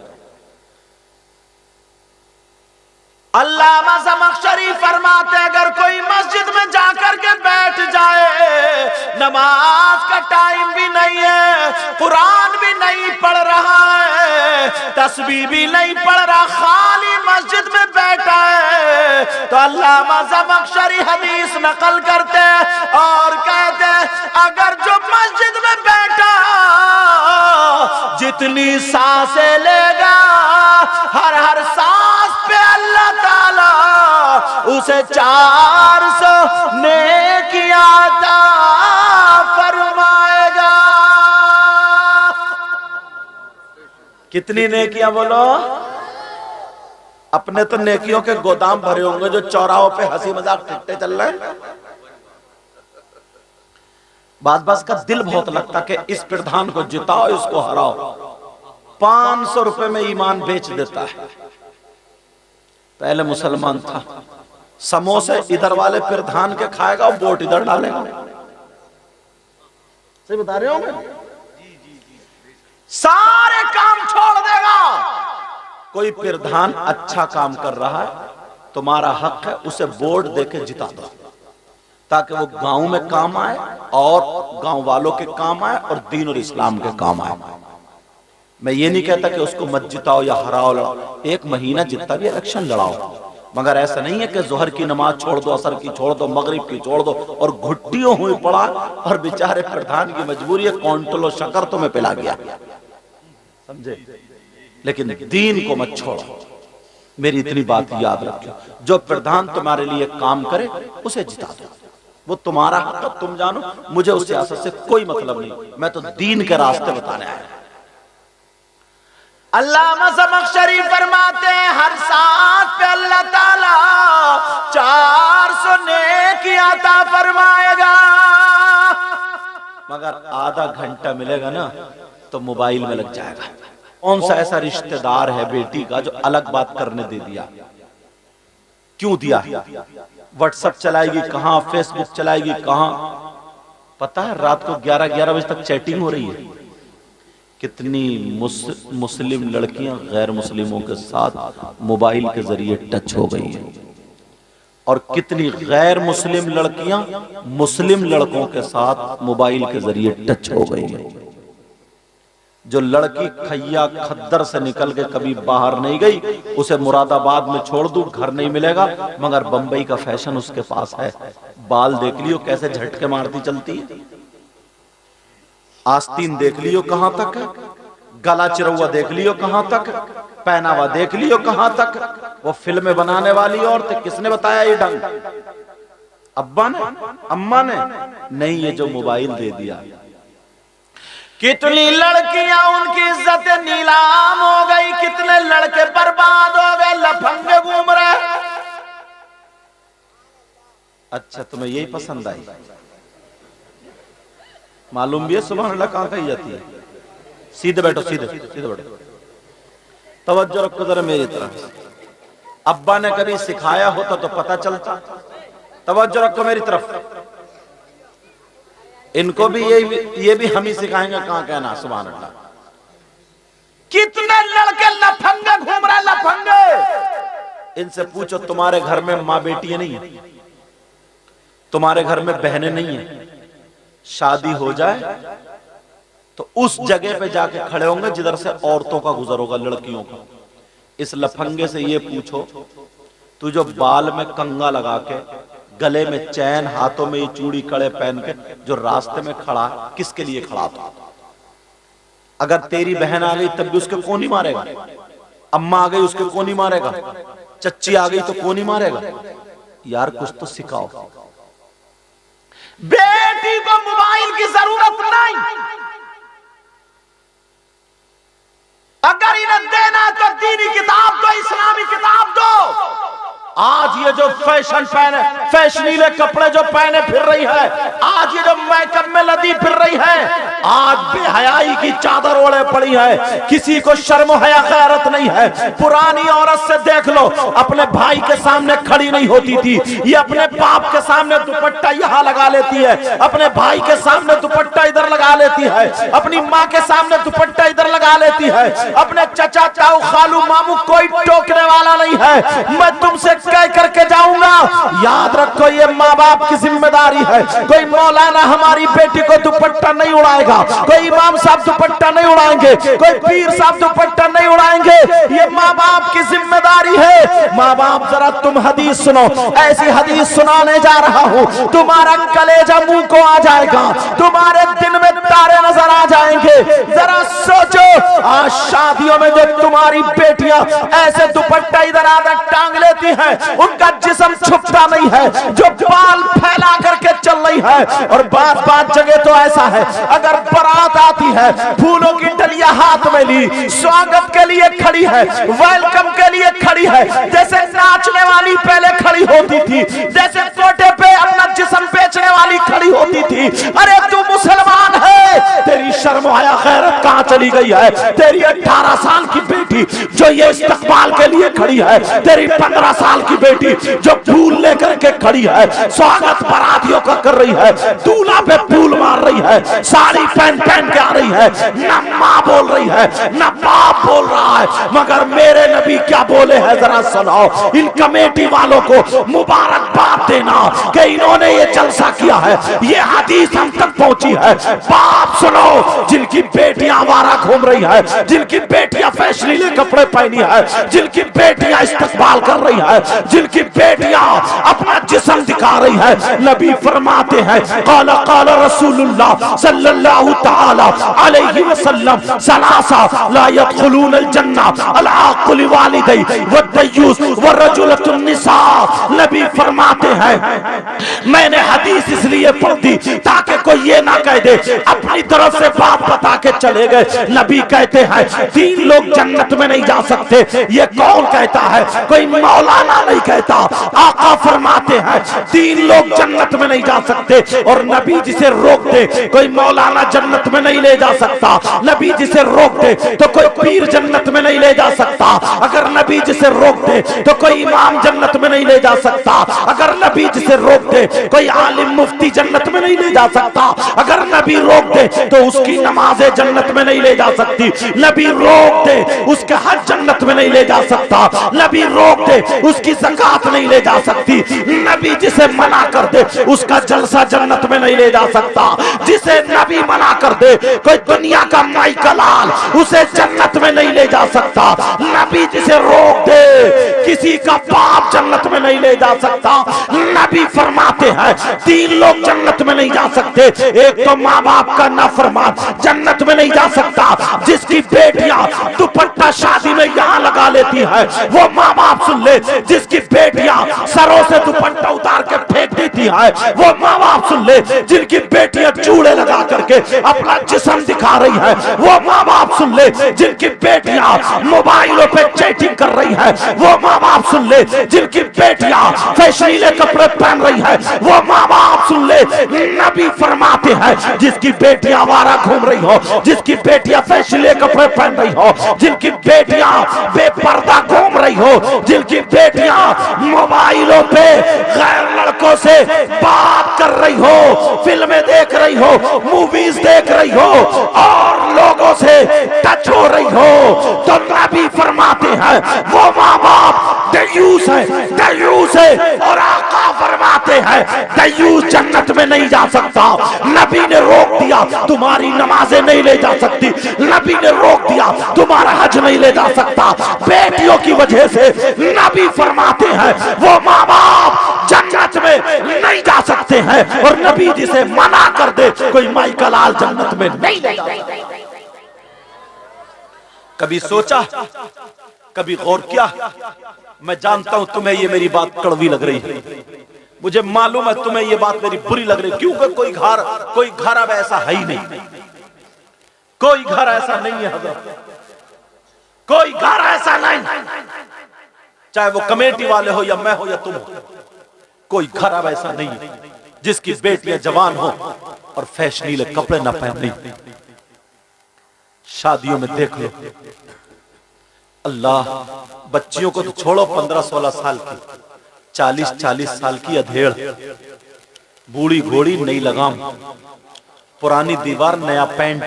अल्लामा ज़मख़शरी फरमाते अगर कोई मस्जिद में जाकर के बैठ जाए, नमाज का टाइम भी नहीं है, कुरान भी नहीं पढ़ रहा है, तस्बीह भी नहीं पढ़ रहा, खाली मस्जिद में बैठा है, तो अल्लामा ज़मख़शरी हदीस नकल करते हैं और कहते हैं अगर जो मस्जिद में बैठा जितनी सांसें लेगा, हर हर सांस पे अल्लाह ताला उसे 400 नेकियां अता फरमाएगा। कितनी नेकियां बोलो? अपने तो नेकियों के गोदाम भरे होंगे जो चौराहों पे हंसी मजाक ठट्टे चल रहे हैं। बात का दिल बहुत लगता कि इस प्रधान को जिताओ, इसको हराओ। 500 रुपए में ईमान बेच देता है। पहले मुसलमान था, समोसे इधर वाले प्रधान के खाएगा और वोट इधर डालेगा। सही बता रहे हो मैं? सारे काम छोड़ देगा। कोई प्रधान अच्छा काम कर रहा है, तुम्हारा हक है उसे वोट देके जिता दो, ताकि वो गांव में काम आए और गांव वालों के काम आए और दीन और इस्लाम के काम आए। मैं ये नहीं कहता कि उसको मत जिताओ या हराओ, लड़ाओ, 1 महीना जितना भी इलेक्शन लड़ाओ, मगर ऐसा नहीं है कि जोहर की नमाज छोड़ दो, असर की छोड़ दो, मगरिब की छोड़ दो और घुट्टियों हुई पड़ा और बेचारे प्रधान की मजबूरी है कौंटलो शक्कर तुम्हें पिला गया, समझे? लेकिन दीन को मत छोड़ो। मेरी इतनी बात याद रखो, जो प्रधान तुम्हारे लिए काम करे उसे जिता दो, वो तुम्हारा हक, तुम जानो, मुझे उस सियासत से कोई मतलब नहीं, मैं तो दीन के रास्ते बताने आया। अल्लामा ज़मख़शरी फरमाते हैं हर सांस पे अल्लाह ताला 400 नेकियां अता फरमाएगा, मगर आधा घंटा मिलेगा ना तो मोबाइल में लग जाएगा। कौन सा ऐसा रिश्तेदार है बेटी का जो अलग बात करने दे दिया? क्यों दिया? व्हाट्सएप चलाएगी कहां, फेसबुक चलाएगी कहां? पता है रात को 11-11 बजे तक चैटिंग हो रही है। कितनी मुस्लिम लड़कियां गैर मुस्लिमों के साथ मोबाइल के जरिए टच हो गई हैं, और कितनी गैर मुस्लिम लड़कियां मुस्लिम लड़कों के साथ मोबाइल के जरिए टच हो गई हैं। जो लड़की खैया खद्दर से निकल के कभी बाहर नहीं गई, उसे मुरादाबाद में छोड़ दूं, घर नहीं मिलेगा, मगर बंबई का फैशन उसके पास है। बाल देख लियो कैसे झटके मारती चलती है, आस्तीन देख लियो कहां तक है, गला चिरौआ देख लियो कहां तक, पहनावा देख लियो कहां तक। वो फिल्में बनाने वाली औरतें, किसने बताया ये ढंग? अब्बा ने, अम्मा ने? नहीं, ये जो मोबाइल दे दिया। कितनी लड़कियां उनकी इज्जत नीलाम हो गई, कितने लड़के बर्बाद हो गए, लफंगे घूम रहे। अच्छा तुम्हें यही पसंद आई? मालूम भी है सुभान अल्लाह कहां कही जाती है? सीधे बैठो, सीधे सीधे बैठो, तवज्जो रखो जरा मेरी तरफ। अब्बा ने कभी सिखाया होता तो पता चलता। तवज्जो रखो मेरी तरफ। इनको भी ये भी हम ही सिखाएंगे कहां कहना। सुभान अल्लाह। कितने लड़के लफंगे घूम रहे, लफंगे। इनसे पूछो तुम्हारे घर में माँ बेटियां नहीं है? तुम्हारे घर में बहनें नहीं है? शादी हो जाए तो उस जगह पे जाके खड़े होंगे जिधर से औरतों का गुजर होगा, लड़कियों का। इस लफंगे से ये पूछो, तू जो बाल में कंगा लगा के, गले में चैन, हाथों में ये चूड़ी कड़े पहन के जो रास्ते में खड़ा, किसके लिए खड़ा था? अगर तेरी बहन आ गई तब भी उसके कौन ही मारेगा? अम्मा आ गई उसके कौन ही मारेगा? चच्ची आ गई तो कौन ही मारेगा? यार कुछ तो सिखाओ। बेटी को मोबाइल की जरूरत नहीं, अगर इन्हें देना तो दीनी किताब दो, इस्लामी किताब दो। आज ये जो फैशन पहने, फैशनीले कपड़े जो पहने फिर रही है, आज ये जो मेकअप में लदी फिर रही है, आज बेहयाई की चादर ओढ़े पड़ी है, किसी को शर्म हया गैरत नहीं है। पुरानी औरत से देख लो, अपने भाई के सामने खड़ी नहीं होती थी, ये अपने बाप के सामने दुपट्टा यहाँ लगा लेती है, अपने भाई के सामने दुपट्टा इधर लगा लेती है, अपनी माँ के सामने दुपट्टा इधर लगा लेती है, अपने चचा ताऊ खालू मामू कोई टोकने वाला नहीं है। मैं तुमसे कह करके जाऊंगा, याद रखो ये माँ बाप की जिम्मेदारी है। कोई मौलाना हमारी बेटी को दुपट्टा नहीं उड़ाएगा, कोई इमाम साहब दुपट्टा नहीं उड़ाएंगे, कोई पीर साहब दुपट्टा नहीं उड़ाएंगे। ये माँ बाप की जिम्मेदारी है। माँ बाप जरा तुम हदीस सुनो, ऐसी हदीस सुनाने जा रहा हूँ, तुम्हारा कलेजा मुंह को आ जाएगा, तुम्हारे दिन में तारे नजर आ जाएंगे। जरा सोचो, आज शादियों में जो तुम्हारी बेटियां ऐसे दुपट्टा इधर आधा टांग लेती हैं, उनका जिस्म छुपता नहीं है, जो बाल फैला करके चल रही है। और बात जगह तो ऐसा है, अगर बारात आती है, फूलों की डलिया हाथ में ली, स्वागत के लिए खड़ी है, वेलकम के लिए खड़ी है, जैसे नाचने वाली पहले खड़ी होती थी, जैसे कोटे पे अपना जिस्म बेचने वाली खड़ी होती थी। अरे तू मुसलमान है, तेरी शर्म आया गैरत कहां चली गई है? तेरी 18 साल की बेटी जो ये इस्तकबाल के लिए खड़ी है, तेरी 15 साल की बेटी जो फूल लेकर के खड़ी है, स्वागत बारातियों का कर रही है, दूल्हा पे फूल मार रही है, साड़ी पहन पहन के आ रही है, ना माँ बोल रही है ना बाप बोल रहा है, मगर मेरे नबी क्या बोले हैं जरा सुनाओ। इन कमेटी वालों को मुबारकबाद देना कि इन्होंने ये जलसा किया है, ये हदीस हम तक पहुंची है। बाप सुनो, जिनकी बेटियां आवारा घूम रही है, जिनकी बेटियां फैशनीले कपड़े पहनी है, जिनकी बेटियां इस्तकबाल कर रही है, जिनकी बेटियां अपना जिस्म दिखा रही है, नबी फरमाते हैं क़ाला क़ाला रसूलुल्लाह सल्लल्लाहु तआला अलैहि वसल्लम सलासा ला यदखुलूनल जन्ना अल आक़िल वालिदै वद्दयूस वरजुलतुन निसा। नबी फरमाते हैं, मैंने हदीस इसलिए पढ़ दी ताकि कोई ये ना कह दे अपनी तरफ से बात बता के चले गए। नबी कहते हैं 3 लोग जन्नत में नहीं जा सकते। ये कौन कहता है? कोई मौलाना नहीं कहता। आका फरमाते हैं 3 लोग जन्नत में नहीं जा सकते, और नबी जिसे रोक दे कोई मौलाना जन्नत में नहीं ले जा सकता, नबी जिसे रोक दे तो कोई पीर जन्नत में नहीं ले जा सकता, अगर नबी जिसे रोक दे तो कोई इमाम जन्नत में नहीं ले जा सकता, अगर नबी जिसे रोक दे कोई आलिम मुफ्ती जन्नत में नहीं ले जा सकता, अगर नबी रोक दे तो उसकी नमाजें जन्नत में नहीं ले जा सकती, नबी रोक दे उसके हज जन्नत में नहीं ले जा सकता, नबी रोक दे उसकी ज़कात नहीं ले जा सकती, नबी जिसे मना कर दे उसका जलसा जन्नत में नहीं ले जा सकता, जिसे नबी मना कर दे कोई दुनिया का माई कलाल उसे जन्नत में नहीं ले जा सकता, नबी जिसे रोक दे किसी का बाप जन्नत में नहीं ले जा सकता। नबी फरमाते हैं 3 लोग जन्नत में नहीं जा सकते। एक तो माँ बाप का नाफरमान जन्नत में नहीं जा सकता, जिसकी बेटियां दुपट्टा दुपट्टा शादी में यहाँ लगा लेती है, वो माँ बाप सुन ले जिसकी बेटियां सरों से दुपट्टा उतार के फेंक देती है, वो माँ बाप सुन ले जिनकी बेटियां चूड़े लगा करके अपना जिस्म दिखा रही है, वो माँ बाप सुन ले जिनकी बेटियां मोबाइलों पे चैटिंग कर रही है, वो माँ बाप सुन ले जिनकी बेटियां फैशनीले कपड़े पहन रही है, वो माँ बाप सुन ले नबी फरमाते हैं जिसकी बेटियां आवारा घूम रही हो, जिसकी बेटियां फैशनीले कपड़े पहन रही हो, जिनकी बेटियां बेपर्दा घूम रही हो, जिनकी बेटियां मोबाइलों पे गैर लड़कों से बात कर रही हो, फिल्में देख रही हो, मूवीज देख रही हो और लोगों से टच हो रही हो, तो नबी फरमाते हैं वो माँ बाप दयूस है और आका फरमाते हैं दयूस जन्नत में नहीं जा सकता। नबी ने रोक दिया तुम्हारी नमाजें नहीं ले जा सकती, नबी ने रोक दिया तुम्हारा हज नहीं ले जा सकता, बेटियों की वजह से नबी फरमाते हैं वो माँ बाप जन्नत में नहीं जा सकते हैं, और नबी जिसे मना कर दे कोई माई का लाल जन्नत में नहीं ले जा सकता। कभी सोचा, कभी गौर किया? मैं जानता हूं तुम्हें ये मेरी बात कड़वी लग रही है, मुझे मालूम है तुम्हें ये बात मेरी बुरी लग रही है, क्योंकि कोई घर अब ऐसा है ही नहीं, कोई घर ऐसा नहीं है हज़रत, कोई घर ऐसा नहीं, चाहे वो कमेटी वाले हो या मैं हो या तुम हो, कोई घर अब ऐसा नहीं है जिसकी बेटियां जवान हो और फैशनीले कपड़े ना पहने। शादियों में देख लो, अल्लाह, बच्चियों को तो छोड़ो 15-16 साल की, 40-40 साल की अधेड़, बूढ़ी घोड़ी नई लगाम, पुरानी दीवार नया पैंट,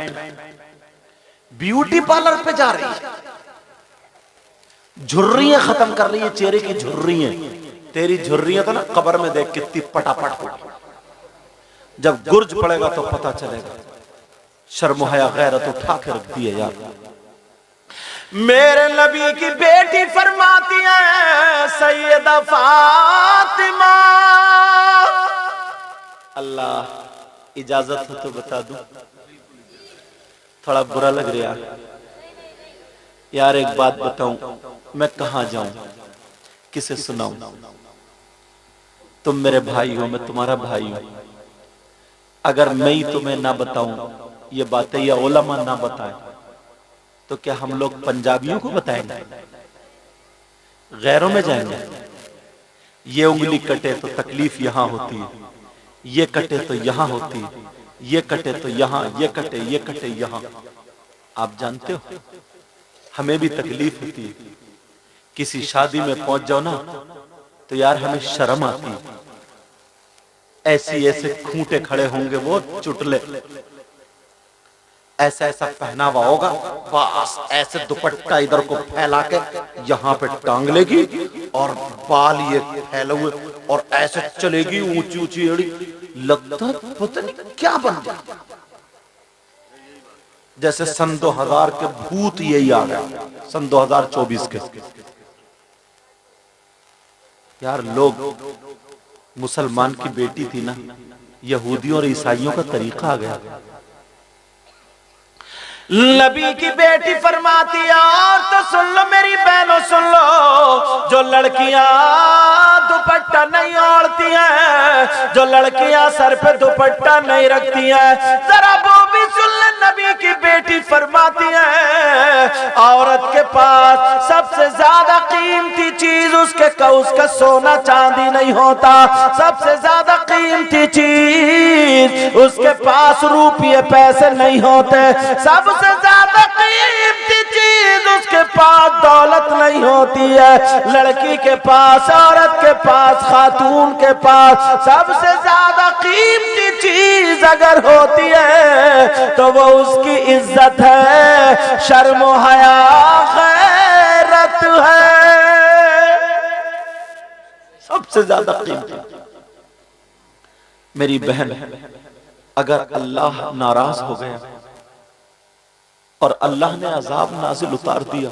ब्यूटी पार्लर पे जा रही है, झुर्रियां खत्म कर रही है, चेहरे की झुर्रियां। तेरी झुर्रियां तो ना कब्र में देख कितनी पटापट हो, जब गुर्ज पड़ेगा तो पता चलेगा। शर्म हया गैरत उठा के रख दी है यार। मेरे नबी की बेटी फरमाती है सैयदा फातिमा, अल्लाह इजाजत हो तो बता दूं, थोड़ा बुरा लग रहा है यार, एक बात बताऊं, मैं कहां जाऊं, किसे सुनाऊं? तुम मेरे भाई हो, मैं तुम्हारा भाई हूं, अगर मैं ही तुम्हें ना बताऊं ये बातें या उलमा ना बताएं तो क्या हम लोग पंजाबियों को बताएंगे, गैरों में जाएंगे? ये उंगली कटे तो तकलीफ यहां होती है, ये कटे तो यहां होती है, ये कटे तो यहां, ये कटे यहां। आप जानते हो हमें भी तकलीफ होती है, किसी शादी में पहुंच जाओ ना तो यार हमें शर्म आती है, ऐसे खूंटे खड़े होंगे वो चुटले, ऐसा पहनावा होगा, बस ऐसे दुपट्टा इधर को फैला के यहाँ पे टांग लेगी और बाल ये फैले हुए और ऐसे चलेगी ऊंची एड़ी, लगता पता नहीं क्या बन जाए, जैसे सन 2000 के भूत यही आ गया, सन 2024 के। यार लोग, मुसलमान की बेटी थी ना, यहूदियों और ईसाइयों का तरीका आ गया। नबी की बेटी फरमाती है, और तो सुन लो मेरी बहनों सुन लो, जो लड़कियां दुपट्टा नहीं ओढ़ती हैं, जो लड़कियां सर पे दुपट्टा नहीं रखती हैं, जरा वो भी सुन ले। नबी की बेटी फरमाती है औरत के पास सबसे ज्यादा कीमती चीज उसका सोना चांदी नहीं होता, सबसे ज्यादा कीमती चीज उसके पास रुपये पैसे नहीं होते, सबसे ज्यादा कीमती चीज उसके पास दौलत नहीं होती है। लड़की के पास, औरत के पास, खातून के पास सबसे ज्यादा कीमती चीज अगर होती है तो वो उसकी इज्जत है, शर्म हया गैरत है, सबसे ज्यादा कीमती। मेरी बहन, अगर अल्लाह नाराज हो गया और अल्लाह ने अजाब नाजिल उतार दिया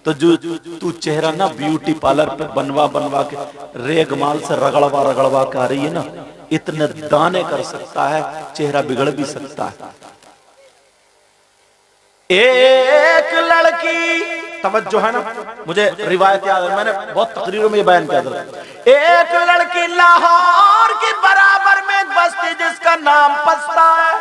तो जो तू चेहरा ना ब्यूटी पार्लर पे बनवा के रेगमाल से रगड़वा के आ रही है ना, इतने दाने कर सकता है, चेहरा बिगड़ भी सकता है। एक लड़की तवज्जो है ना, मुझे रिवायत याद है, मैंने बहुत तकरीरों में ये बयान किया था। एक लड़की लाहौर के बराबर में एक बस्ती जिसका नाम पस्ता है,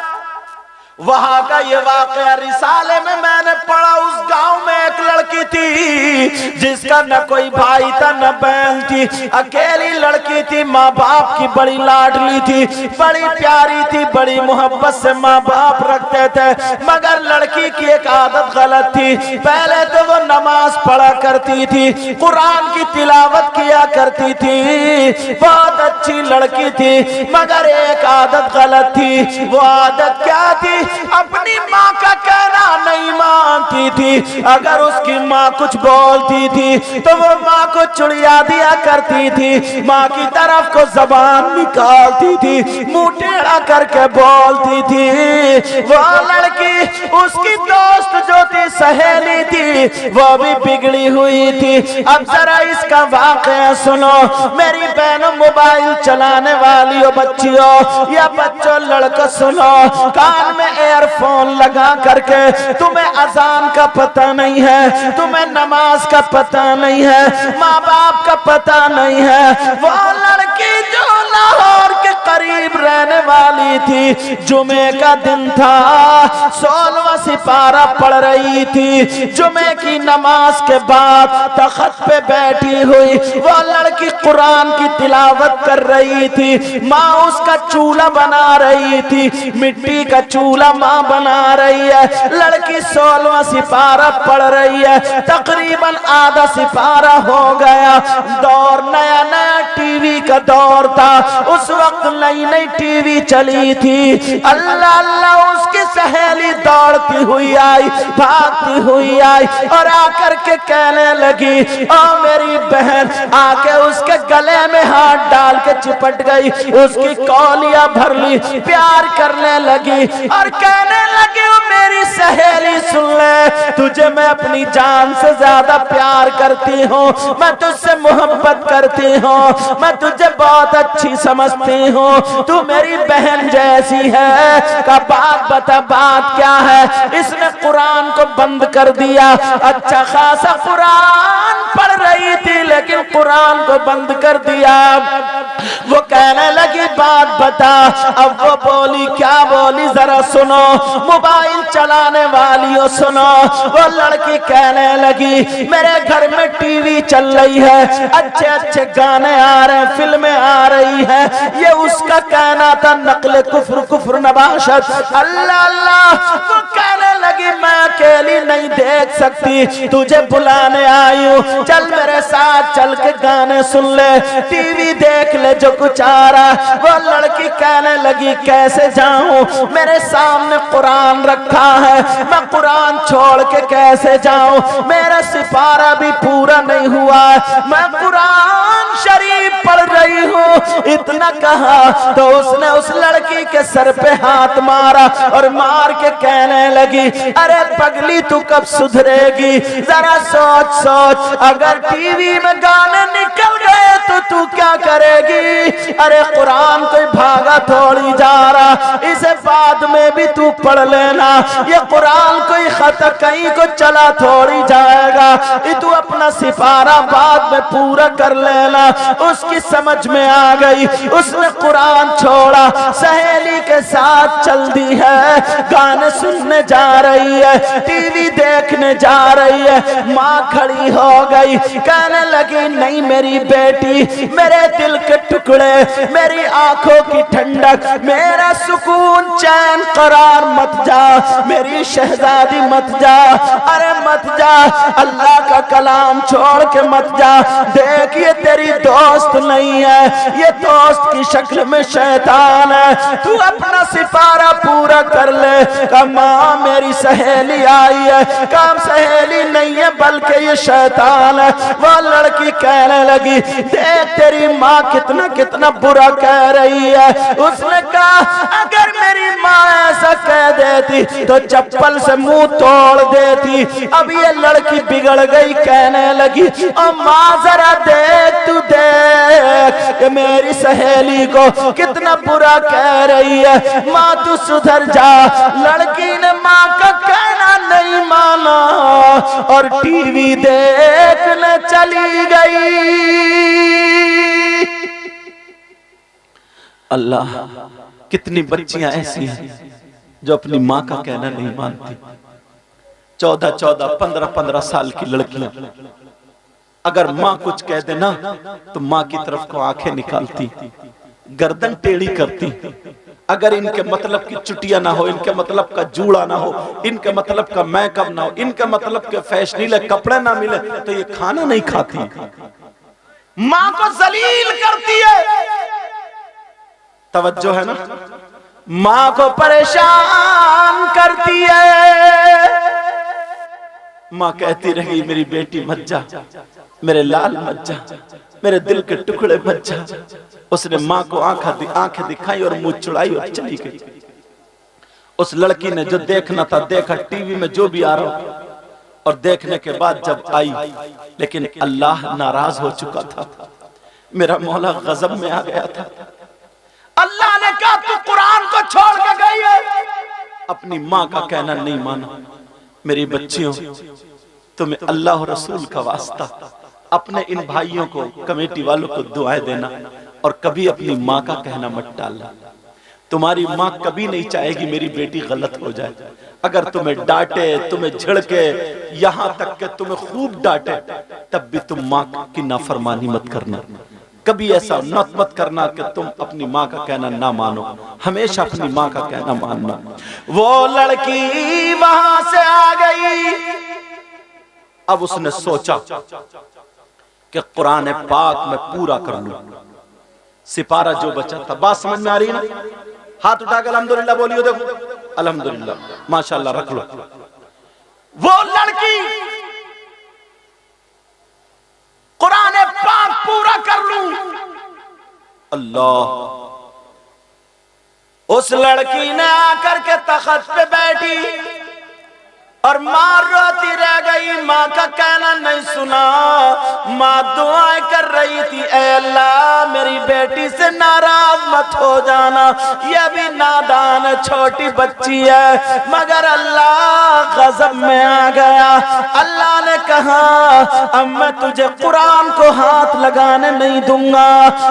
वहां का ये वाकया रिसाले में मैंने पढ़ा। उस गांव में एक लड़की थी जिसका न कोई भाई था न बहन थी, अकेली लड़की थी, माँ बाप की बड़ी लाडली थी, बड़ी प्यारी थी, बड़ी मोहब्बत से माँ बाप रखते थे। मगर लड़की की एक आदत गलत थी। पहले तो वो नमाज पढ़ा करती थी, कुरान की तिलावत किया करती थी, बहुत अच्छी लड़की थी, मगर एक आदत गलत थी। वो आदत क्या थी? अपनी माँ का कहना नहीं मानती थी। अगर उसकी माँ कुछ बोलती थी तो वो माँ को चुड़िया दिया करती थी, माँ की तरफ को जबान निकालती थी, मुंह टेढ़ा करके बोलती थी। वो लड़की, उसकी दोस्त जो थी, सहेली थी, वो भी बिगड़ी हुई थी। अब जरा इसका वाकया सुनो मेरी बहनों, मोबाइल चलाने वाली हो बच्चियों या बच्चों, लड़का सुनो, कान में एयरफोन लगा करके तुम्हें अजान का पता नहीं है, तुम्हें नमाज का पता नहीं है, माँ बाप का पता नहीं है। वो लड़की जो लाहौर के करीब रहने वाली थी, जुमे का दिन था, 16वां सिपारा पढ़ रही थी। जुमे की नमाज के बाद तख्त पे बैठी हुई वो लड़की कुरान की तिलावत कर रही थी। माँ उसका चूल्हा बना रही थी, मिट्टी का चूल्हा माँ बना रही है। लड़की 16वां सिपारा पढ़ रही है, तकरीबन आधा सिपारा हो गया। दौर नया नया टीवी का दौर था, उस वक्त नई नई टीवी चली थी। अल्लाह अल्लाह, उसकी सहेली दौड़ती हुई आई, भागती हुई आई और आकर के कहने लगी, ओ मेरी बहन, आके उसके गले में हाथ डाल के चिपट गई, उसकी कौलियां भर ली, प्यार करने लगी और कहने लगी, ओ मेरी सहेली सुन ले, तुझे मैं अपनी जान से ज्यादा प्यार करती हूँ, मैं तुझसे मोहब्बत करती हूँ, मैं तुझे बहुत अच्छी समझती हूँ, तू मेरी बहन जैसी है। का बात बता, बात क्या है? इसने कुरान को बंद कर दिया। अच्छा खासा कुरान पढ़ रही थी लेकिन कुरान को बंद कर दिया। वो कहने लगी, बात बता। अब वो बोली, क्या बोली जरा सुनो, मोबाइल चलाने वाली हो सुनो। वो लड़की कहने लगी, मेरे घर में टीवी चल रही है, अच्छे अच्छे गाने आ रहे हैं, फिल्में आ रही है। ये उसका कहना था, नकल कुफ्र, कुफ्र नबाशत। अल्लाह अल्लाह, वो कहने लगी, मैं अकेली नहीं देख सकती, तुझे बुलाने आई हूँ, चल मेरे साथ चल के गाने सुन ले, टीवी देख ले जो कुछ आ रहा। वो लड़की कहने लगी, कैसे जाऊं, मेरे सामने कुरान रखा है, मैं कुरान छोड़ के कैसे जाऊं, मेरा सिपारा भी पूरा नहीं हुआ, मैं कुरान शरीफ पढ़ रही हूँ। इतना कहा तो उसने उस लड़की के सर पे हाथ मारा और मार के कहने लगी, अरे पगली तू कब सुधरेगी, जरा सोच सोच, अगर टीवी में गाने निकल गए तो तू क्या करेगी? अरे कुरान कोई भागा थोड़ी जा रहा, इसे बाद में भी तू पढ़ लेना, ये कुरान कोई खत कहीं को चला थोड़ी जाएगा, ये तू अपना सिपारा बाद में पूरा कर लेना। उसकी समझ में आ गई, उसने कुरान छोड़ा, सहेली के साथ चल दी है, गाने सुनने जा रही है, टीवी देखने जा रही है। माँ खड़ी हो गई, कहने लगी, नहीं मेरी बेटी, मेरे दिल के टुकड़े, मेरी आंखों की ठंडक, मेरा सुकून चैन करार मत जा, मेरी शहजादी मत जा, अरे मत जा, अल्लाह का कलाम छोड़ के मत जा। देख ये तेरी दोस्त नहीं है, ये दोस्त की शक्ल में शैतान है, तू अपना सिपारा पूरा कर ले। का माँ मेरी सहेली आई है, काम सहेली नहीं है बल्कि ये शैतान है। वो लड़की कहने लगी, देख तेरी माँ कितना कितना बुरा कह रही है। उसने कहा, अगर मेरी माँ ऐसा कह देती तो चप्पल से मुंह तोड़ देती। अब ये लड़की बिगड़ गई, कहने लगी, ओ माँ जरा देख, तू देख कि मेरी सहेली को कितना बुरा कह रही है, माँ तू सुधर जा। लड़की ने माँ का कहना नहीं माना, और टीवी देखने चली गई। अल्लाह, कितनी बच्चियां ऐसी हैं जो अपनी माँ का कहना नहीं मानती। 14-14, 15-15 साल की लड़कियां अगर माँ कुछ कह देना तो माँ की तरफ को आंखें निकालती, गर्दन टेढ़ी करती। अगर इनके मतलब की चुटिया ना हो, इनके मतलब का जूड़ा ना हो, इनके मतलब का मेकअप ना हो, इनके मतलब के फैशनीले कपड़े ना मिले तो ये खाना नहीं खाती। माँ को जलील करती है। तवज्जो है ना? माँ को परेशान करती है। माँ कहती रही मेरी बेटी मत जा, मेरे लाल मत जा, मेरे दिल के टुकड़े मत जा। उसने माँ को आंखें दिखाई और मुंह चुड़ाई और चली गई। उस लड़की ने जो देखना था देखा, टीवी में जो भी आ रहा, और देखने के बाद जब आई, लेकिन अल्लाह नाराज हो चुका था। मेरा मौला गजब में आ गया था। अल्लाह ने कहा तू कुरान को छोड़ के गई है, अपनी माँ का कहना नहीं माना। मेरी बच्चियों, तुम्हें अल्लाह और रसूल का वास्ता अपने इन भाइयों को, कमेटी वालों को दुआएं देना और कभी अपनी माँ का कहना मत डालना। तुम्हारी माँ कभी नहीं चाहेगी मेरी बेटी गलत हो जाए। अगर तुम्हें डांटे, तुम्हें झिड़के, यहां तक कि तुम्हें खूब डांटे, तब भी तुम माँ की नाफरमानी मत करना। कभी ऐसा मत करना कि तुम अपनी माँ का कहना ना मानो। हमेशा अपनी माँ का कहना मानना। वो लड़की वहां से आ गई। अब उसने सोचा कि कुरान पाक में पूरा कर लूं। सिपारा जो बचा था, बात समझ में आ रही है ना? हाथ उठा कर अल्हम्दुलिल्लाह बोलियो। देखो अल्हम्दुलिल्लाह, माशाल्लाह, रख लो। वो लड़की कुरान पाक पूरा कर लूं। अल्लाह, उस लड़की ने आकर के तख्त पे बैठी और माँ रोती रह गई। माँ का कहना नहीं सुना। माँ दुआएं कर रही थी, ऐ अल्लाह मेरी बेटी से नाराज मत हो जाना, ये भी नादान छोटी बच्ची है। मगर अल्लाह गजब में आ गया। अल्लाह ने कहा अब मैं तुझे कुरान को हाथ लगाने नहीं दूंगा।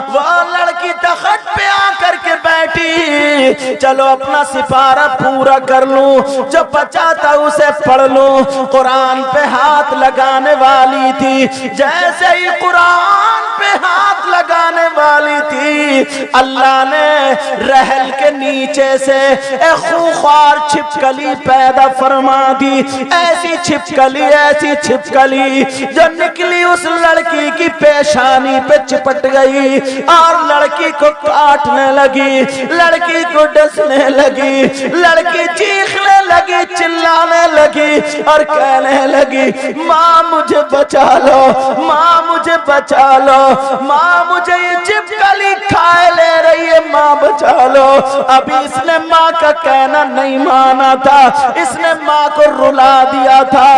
वो लड़की तख्त पे आकर के बैठी, चलो अपना सिपारा पूरा कर लूं, जो बचा था उसे पढ़ लो। कुरान पे हाथ लगाने वाली थी। जैसे ही कुरान पे हाथ लगाने वाली थी, अल्लाह ने रहल के नीचे से एक खूंखार छिपकली पैदा फरमा दी। ऐसी छिपकली जो निकली उस लड़की की पेशानी पे चिपट गई और लड़की को काटने लगी, लड़की को डसने लगी, लड़की चीखने लगी, चिल्लाने लगी और कहने लगी माँ मुझे बचा लो, माँ मुझे बचा लो, माँ मुझे ये छिपकली खाए ले रही है, माँ बचा लो। अभी इसने माँ का कहना नहीं माना था, इसने माँ को रुला दिया था।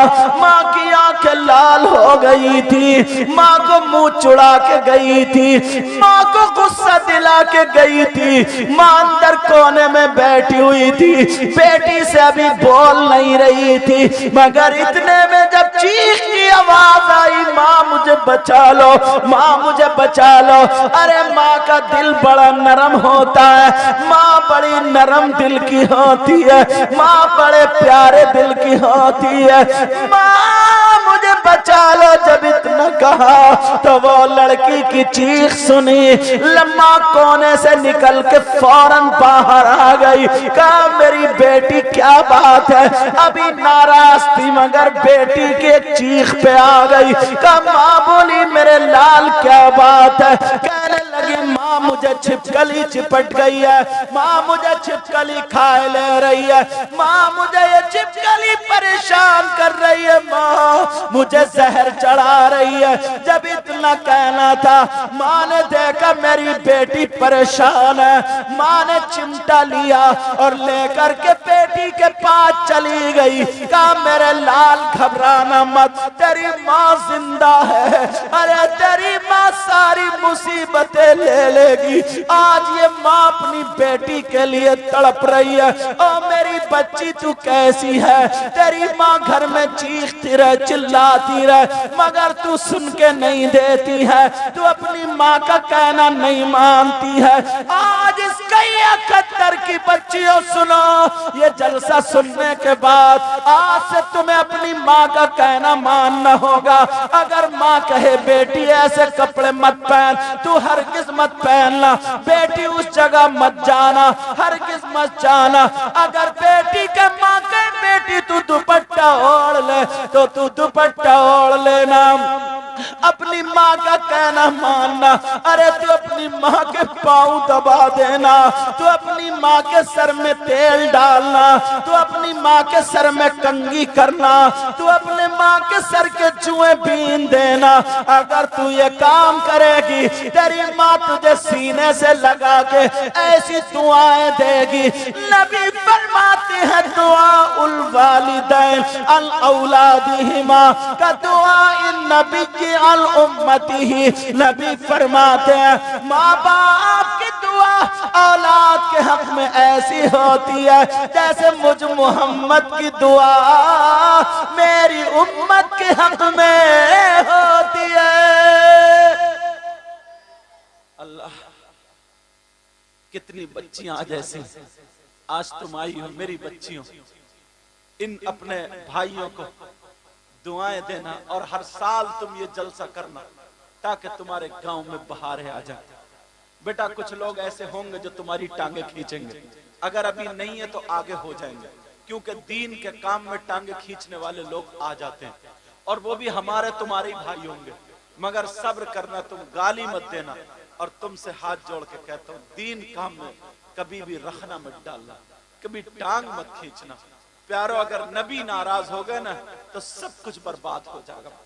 माँ की आंखें लाल हो गई थी, माँ को मुंह चुड़ा के गई थी, माँ को गुस्सा दिला के गई थी। माँ अंदर कोने में बैठी हुई थी, बेटी से अभी बोल नहीं रही थी। मगर इतने में जब चीख की आवाज आई, माँ मुझे बचा लो, माँ मुझे बचा लो। अरे माँ का दिल बड़ा नरम होता है, माँ बड़ी नरम दिल की होती है, माँ बड़े प्यारे दिल की होती है। माँ मुझे बचा लो जब इतना कहा तो वो लड़की की चीख सुनी, लम्मा कोने से निकल के फौरन बाहर आ गई। कहा मेरी बेटी क्या बात है? अभी नाराज थी मगर बेटी के चीख पे आ गई। कहा माँ बोली मेरे लाल क्या बात है? कहने लगी माँ मुझे छिपकली चिपट गई है, माँ मुझे छिपकली खाए ले रही है, माँ मुझे ये छिपकली परेशान कर रही है। माँ मुझे जहर चढ़ा रही है। जब इतना कहना था, माँ ने देखा मेरी बेटी परेशान है, माँ ने चिमटा लिया और लेकर के बेटी के पास चली गई। कहा मेरे लाल घबराना मत, तेरी माँ जिंदा है। अरे तेरी माँ सारी मुसीबतें ले लेगी। आज ये माँ अपनी बेटी के लिए तड़प रही है। ओ मेरी बच्ची तू कैसी है? तेरी माँ घर में चीखती रहे, चिल्लाती रहे, मगर तू सुन के नहीं देती है, तू अपनी माँ का कहना नहीं मानती है। आज इस कैया खत्तर की बच्चियों सुनो, ये जलसा सुनने के बाद आज से तुम्हें अपनी माँ का कहना मानना होगा। अगर माँ कहे बेटी ऐसे कपड़े मत पहन, तू हरगिज मत पहनना, बेटी उस जगह मत जाना, हरगिज मत जाना। अगर बेटी के माँ कहे बेटी तू दुपट्टा ओढ़ ले, तो तू दुपट्टा ओढ़ लेना, अपनी माँ का कहना मानना। अरे तू अपनी माँ के पाँव दबा देना, तू अपनी माँ के सर में तेल डालना, तू अपनी माँ के सर में कंघी करना, तू अपने माँ के सर के जुएं बीन देना। अगर तू ये काम करेगी, तेरी माँ तुझे सीने से लगा के ऐसी दुआएं देगी। नबी फरमाते हैं दुआ उल वालिदैन अल औलादिहिमा का दुआ इन नबी की अल उम्मती ही। नबी फरमाते हैं माँ बाप की दुआ औलाद के हक में ऐसी होती है जैसे मुझ मोहम्मद की दुआ मेरी उम्मत के हक में होती है। अल्लाह, कितनी बच्चियां आज ऐसी, आज तुम आई हो मेरी बच्चियों, इन अपने भाइयों को दुआएं देना और हर साल तुम ये जलसा करना ताकि तुम्हारे गांव में बहारें आ जाए। बेटा कुछ लोग ऐसे होंगे जो तुम्हारी टांगे खींचेंगे, अगर अभी नहीं है तो आगे हो जाएंगे, क्योंकि दीन के काम में टांगे खींचने वाले लोग आ जाते हैं और वो भी हमारे तुम्हारे ही भाई होंगे। मगर सब्र करना, तुम गाली मत देना और तुमसे हाथ जोड़ के कहता हूँ दीन काम में कभी भी रखना मत डालना, कभी टांग मत खींचना। प्यारो अगर नबी नाराज हो गए ना तो सब कुछ बर्बाद हो जाएगा।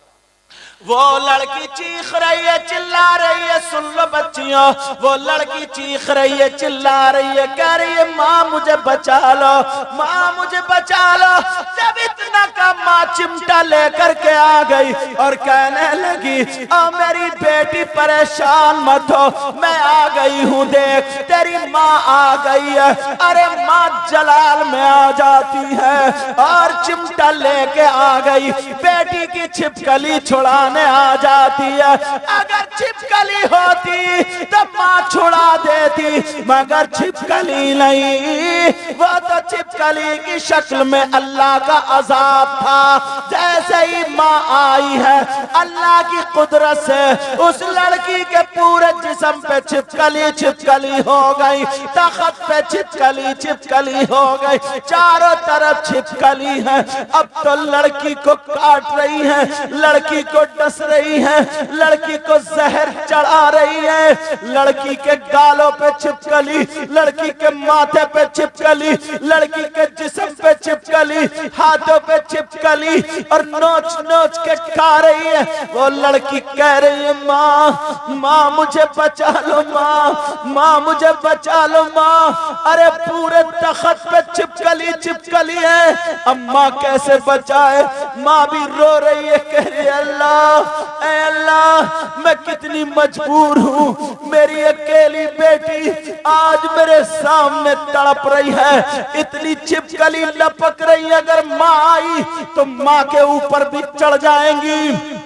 वो लड़की चीख रही है, चिल्ला रही है, सुन लो बच्चियों, वो लड़की चीख रही है, चिल्ला रही है, कह रही है माँ मुझे बचा लो, माँ मुझे बचा लो। जब इतना का माँ चिमटा लेकर के आ गई और कहने लगी ओ मेरी बेटी परेशान मत हो, मैं आ गई हूँ, देख तेरी माँ आ गई है। अरे माँ जलाल में आ जाती है और चिमटा लेके आ गई, बेटी की छिपकली छुड़ाने आ जाती है। अगर छिपकली होती तो माँ छुड़ा देती, मगर छिपकली नहीं, वो तो छिपकली की शक्ल में अल्लाह का अजाब था। जैसे ही माँ आई है अल्लाह की कुदरत से उस लड़की के पूरे जिस्म पे छिपकली छिपकली हो गई, तख्त पे छिपकली छिपकली हो गई, चारों तरफ छिपकली है। अब तो लड़की को काट रही है, लड़की को डस रही है, लड़की को जहर चढ़ा रही है, लड़की के गालों पे छिपकली, लड़की के माथे पे छिपकली, लड़की के जिस्म पे छिपकली, हाथों पे छिपकली और नोच नोच के खा रही है। वो लड़की कह रही है माँ, माँ मुझे बचा लो, माँ, माँ मुझे बचा लो माँ। अरे पूरे तख्त पे छिपकली छिपकली है, अब माँ कैसे बचाए? माँ भी रो रही है, कह रही है अल्लाह, ऐ अल्लाह मैं कितनी मजबूर हूँ, मेरी अकेली बेटी आज मेरे सामने तड़प रही है, इतनी छिपकली लपक रही है, अगर माँ आई तो माँ के ऊपर भी चढ़ जाएंगी।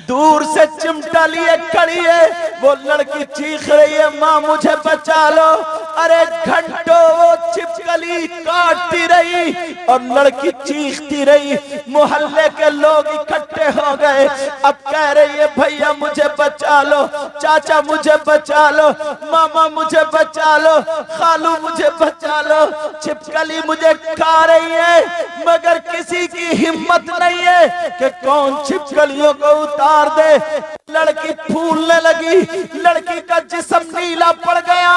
दूर से चिमटा लिए खड़ी है, वो लड़की चीख रही है माँ मुझे बचा लो। अरे घंटों वो छिपकली काटती रही और लड़की चीखती रही, मोहल्ले के लोग इकट्ठे हो गए। अब कह रही है भैया मुझे बचा लो, चाचा मुझे बचा लो, मामा मुझे बचा लो, खालू मुझे बचा लो, छिपकली मुझे खा रही है, मगर किसी की हिम्मत नहीं है कि कौन छिपकलियों को उतार दे। लड़की फूलने लगी, लड़की का जिस्म नीला पड़ गया।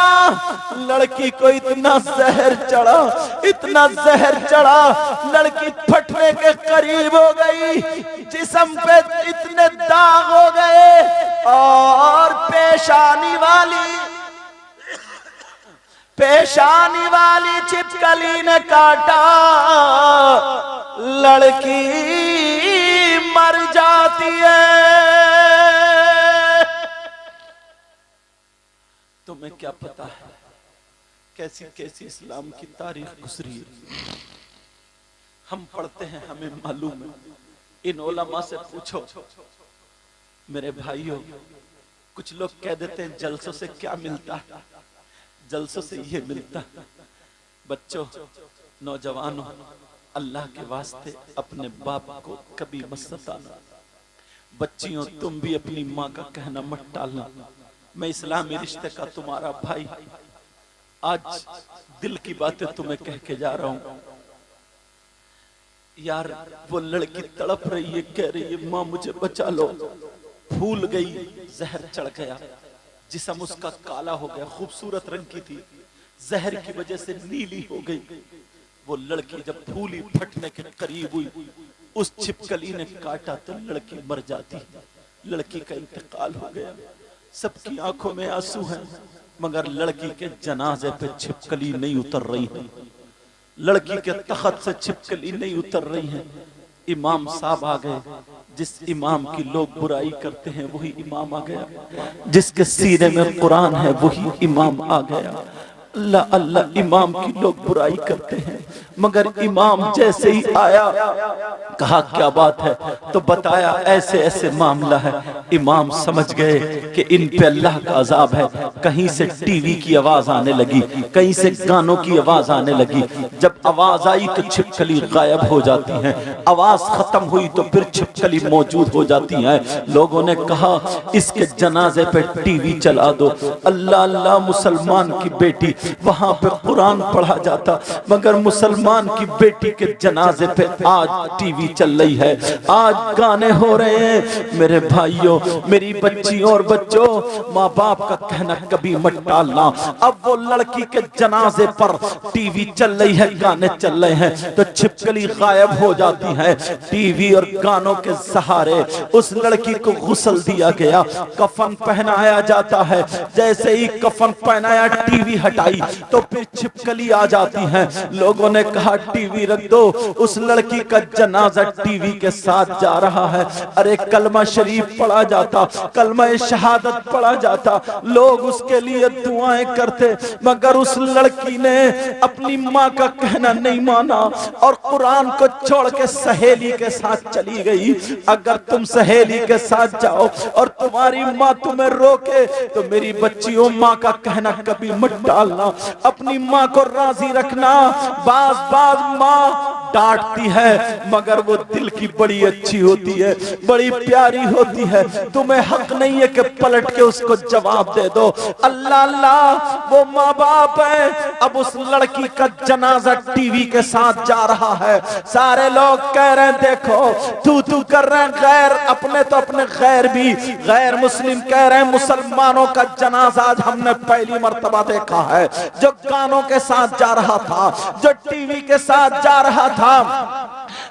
लड़की को इतना जहर चढ़ा, इतना जहर चढ़ा, लड़की फटने के करीब हो गई। जिस्म पे इतने दाग हो गए और पेशानी वाली छिपकली ने काटा, लड़की मर जाती है। तुम्हें क्या पता है कैसी कैसी इस्लाम की तारीख गुजरी है। हम पढ़ते हैं, हमें मालूम है। इन उलमा से पूछो मेरे भाइयों। कुछ लोग कह देते हैं जलसों से क्या मिलता है, जलसों से ये मिलता है। बच्चों, नौजवानों, अल्लाह के वास्ते अपने बाप को कभी मत सताना। बच्चियों, तुम भी अपनी माँ का कहना मत टालना। मैं इस्लामी रिश्ते का तुम्हारा भाई आज दिल की बातें तुम्हें कह के जा रहा हूं। यार, वो लड़की तड़प रही है, कह रही है माँ मुझे बचा लो। फूल गई, जहर चढ़ गया, जिस्म उसका काला हो गया। खूबसूरत रंग की थी, जहर की वजह से नीली हो गई। वो लड़की जब फूली फटने के करीब हुई, उस छिपकली ने काटा तो लड़की मर जाती। लड़की का इंतकाल हो गया। सबकी आंखों में आंसू हैं, मगर लड़की के जनाजे पे छिपकली नहीं उतर रही है। लड़की के तख्त से छिपकली नहीं उतर रही है। इमाम साहब आ गए। जिस इमाम की लोग बुराई करते हैं वही इमाम आ गया। जिसके सीने में कुरान है वही इमाम आ गया। अल्लाह अल्लाह, इमाम की लोग बुराई करते हैं, मगर इमाम जैसे ही आया, कहा क्या बात है, तो बताया ऐसे ऐसे मामला है। इमाम समझ गए कि इन पे अल्लाह का अजाब है। कहीं से टीवी की आवाज आने लगी, कहीं से गानों की आवाज आने लगी। जब आवाज आई तो छिपकली गायब हो जाती है, आवाज खत्म हुई तो फिर छिपकली मौजूद हो जाती है। लोगों ने कहा इसके जनाजे पे टीवी चला दो। अल्लाह अल्लाह, मुसलमान की बेटी, वहां पे कुरान पढ़ा जाता, मगर मुसलमान की बेटी के जनाजे पे आज टीवी चल रही है, आज गाने हो रहे हैं। मेरे भाइयों, मेरी बच्चियों और बच्चों, माँ बाप का कहना कभी मत टालना। अब वो लड़की के जनाजे पर टीवी चल रही है, गाने चल रहे हैं, तो छिपकली गायब हो जाती है। टीवी और गानों के सहारे उस लड़की को गुस्ल दिया गया, कफन पहनाया जाता है। जैसे ही कफन पहनाया, टीवी हटाई तो फिर छिपकली आ जाती है। लोगों ने कहा टीवी रख दो, उस लड़की का जनाजा टीवी के साथ जा रहा है। अरे कलमा शरीफ पढ़ा जाता, कलमा शहादत पढ़ा जाता, लोग उसके लिए दुआएं करते, मगर उस लड़की ने अपनी माँ का कहना नहीं माना और कुरान को छोड़ के सहेली के साथ चली गई। अगर तुम सहेली के साथ जाओ और तुम्हारी माँ तुम्हें रोके तो मेरी बच्चियों, माँ का कहना कभी मत डालना, अपनी माँ को राजी रखना। बाज बाज माँ डांटती है, मगर वो दिल की बड़ी अच्छी होती है, बड़ी प्यारी होती है। तुम्हें हक नहीं है कि पलट के उसको जवाब दे दो। अल्लाह अल्लाह, वो माँ बाप है। अब उस लड़की का जनाजा टीवी के साथ जा रहा है। सारे लोग कह रहे हैं देखो, तू कर रहे हैं गैर, अपने तो अपने गैर भी, गैर मुस्लिम कह रहे हैं मुसलमानों का जनाजा आज हमने पहली मर्तबा देखा है, जो गानों के साथ जा रहा था, जो टीवी के साथ जा रहा था।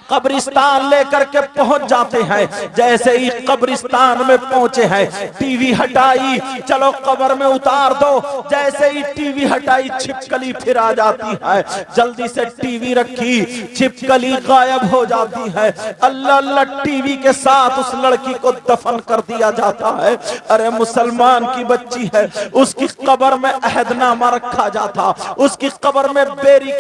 कब्रिस्तान लेकर के पहुंच जाते हैं। जैसे ही कब्रिस्तान में पहुंचे हैं, टीवी हटाई, चलो कब्र में उतार दो। जैसे ही टीवी हटाई, छिपकली फिर आ जाती है। जल्दी से टीवी रखी, छिपकली गायब हो जाती है। अल्लाह अल्लाह, टीवी के साथ उस लड़की को दफन कर दिया जाता है। अरे मुसलमान की बच्ची है, उसकी कब्र में अहदनामा रखा जाता, उसकी कब्र में बेरी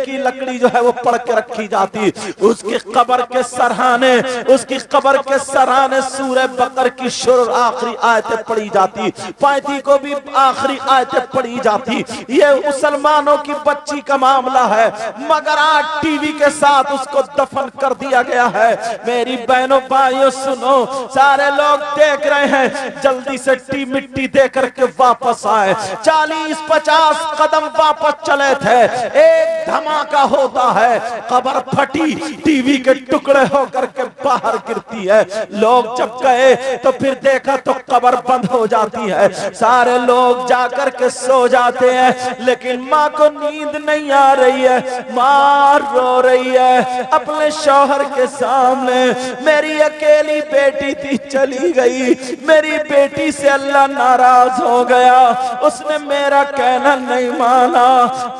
की लकड़ी जो है वो पड़ के रखी जाती। उसकी कब्र के सरहाने, उसकी कब्र के सरहाने सूरह बकर की शुरू आखिरी आयतें पढ़ी जाती, 35 को भी आखिरी आयतें पढ़ी जाती। ये मुसलमानों की बच्ची का मामला है, मगर आज टीवी के साथ उसको दफन कर दिया गया है। मेरी बहनों भाइयों सुनो, सारे लोग देख रहे हैं, जल्दी से मिट्टी दे करके वापस आए। 40-50 कदम वापस चले थे, एक धमाका होता है, कब्र फटी, टीवी के टुकड़े होकर के बाहर गिरती है। लोग जब गए तो फिर देखा तो कब्र बंद हो जाती है, सारे लोग जाकर के सो जाते हैं, लेकिन माँ को नींद नहीं आ रही है। माँ रो रही है अपने शौहर के सामने, मेरी अकेली बेटी थी चली गई, मेरी बेटी से अल्लाह नाराज हो गया, उसने मेरा कहना नहीं माना,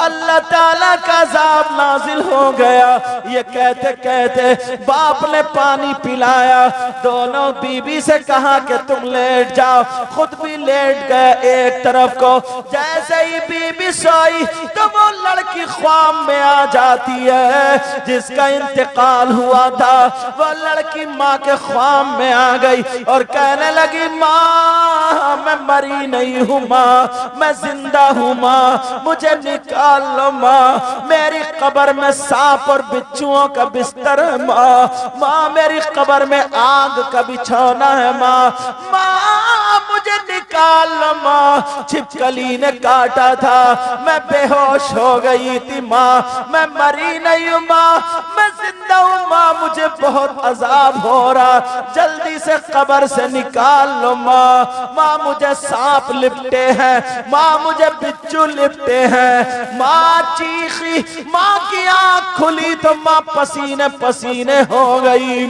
अल्लाह ताला का अज़ाब नाजिल हो गया। ये कहते कहते बाप ने पानी पिलाया, दोनों बीबी से कहा कि तुम लेट जाओ, खुद भी लेट गए एक तरफ को। जैसे ही बीबी सोई तो वो लड़की ख्वाब में आ जाती है जिसका इंतकाल हुआ था, वो लड़की माँ के ख्वाब में आ गई और कहने लगी माँ मैं मरी नहीं हूँ, माँ मैं जिंदा हूँ, माँ मुझे निकाल लो, माँ मेरी कब्र में सांप और बिच्छुओं का बिस्तर है, माँ माँ मेरी कब्र में आग का बिछौना है, माँ माँ मुझे निकाल लो, माँ छिपकली ने काटा था, मैं बेहोश हो गई थी, माँ मैं मरी नहीं हूँ, माँ मैं जिंदा हूँ, माँ मुझे बहुत अजाब हो रहा, जल्दी से कब्र से निकाल लो, माँ माँ मुझे सांप लिपटे हैं, माँ मुझे बिच्छू लिपटे हैं। माँ चीखी, माँ की आँख खुली तो माँ पसीने पसीने हो गई,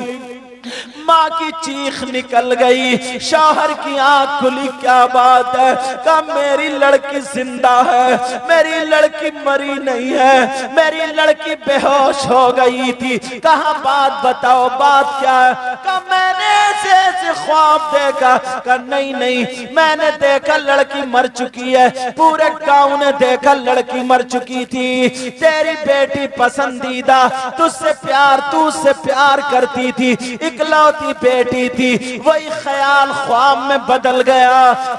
माँ की चीख निकल गई, शौहर की आंख खुली, क्या बात है, कहा मेरी लड़की जिंदा है, मेरी लड़की मरी नहीं है, मेरी लड़की बेहोश हो गई थी, कहा बात बताओ बात क्या है, कहा मैंने ऐसे ख्वाब देखा, कहा नहीं नहीं मैंने देखा लड़की मर चुकी है, पूरे गांव ने देखा लड़की मर चुकी थी, तेरी बेटी पसंदीदा, तुझसे प्यार, तू उससे प्यार करती थी, इकलौती बेटी थी, वही ख्याल ख्वाब में बदल गया,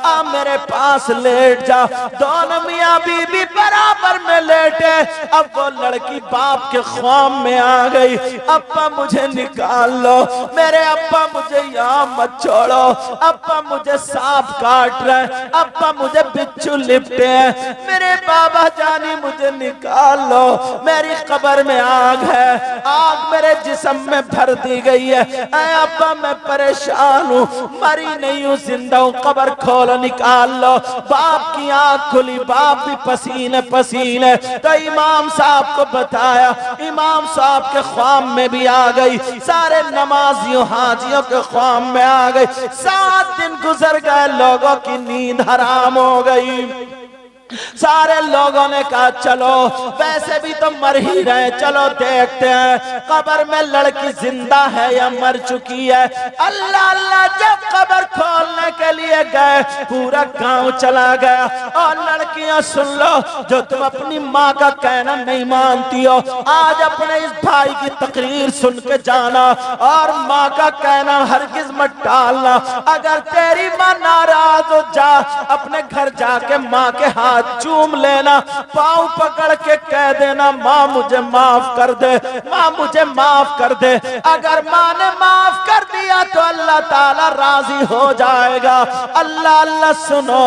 आ मेरे पास लेट जा। दोनों मियां बीबी बराबर में लेटे, अब वो लड़की बाप के ख्वाब में आ गई, अब्बा मुझे निकाल लो, मेरे अब्बा मुझे यहाँ मत छोड़ो, अब्बा मुझे सांप काट रहे हैं, अब्बा मुझे बिच्छू लिपटे हैं, मेरे बाबा जानी मुझे निकाल लो, मेरी कब्र में आग है, आग मेरे जिस्म में भर दी गई है, अब्बा मैं परेशान हूँ, मरी नहीं हूँ, जिंदा हूँ, कब्र खोलो निकाल लो। बाप की आँख खुली, बाप भी पसीने पसीने, तो इमाम साहब को बताया, इमाम साहब के ख्वाब में भी आ गई, सारे नमाजियों हाजियों के ख्वाब में आ गई, 7 दिन गुजर गए, लोगों की नींद हराम हो गई। सारे लोगों ने कहा चलो वैसे भी तो मर ही रहे, चलो देखते हैं कब्र में लड़की जिंदा है या मर चुकी है। अल्लाह अल्लाह, जब कब्र खोलने के लिए गए पूरा गांव चला गया, और लड़कियां सुन लो जो तुम अपनी माँ का कहना नहीं मानती हो, आज अपने इस भाई की तकरीर सुन के जाना और माँ का कहना हरगिज मत टालना। अगर तेरी माँ नाराज हो जा, अपने घर जाके माँ के हाथ चूम लेना, पाँव पकड़ के कह देना माँ मुझे माफ कर दे, माँ मुझे माफ कर दे। अगर माँ ने माफ कर दिया तो अल्लाह ताला राजी हो जाएगा। अल्लाह अल्लाह सुनो,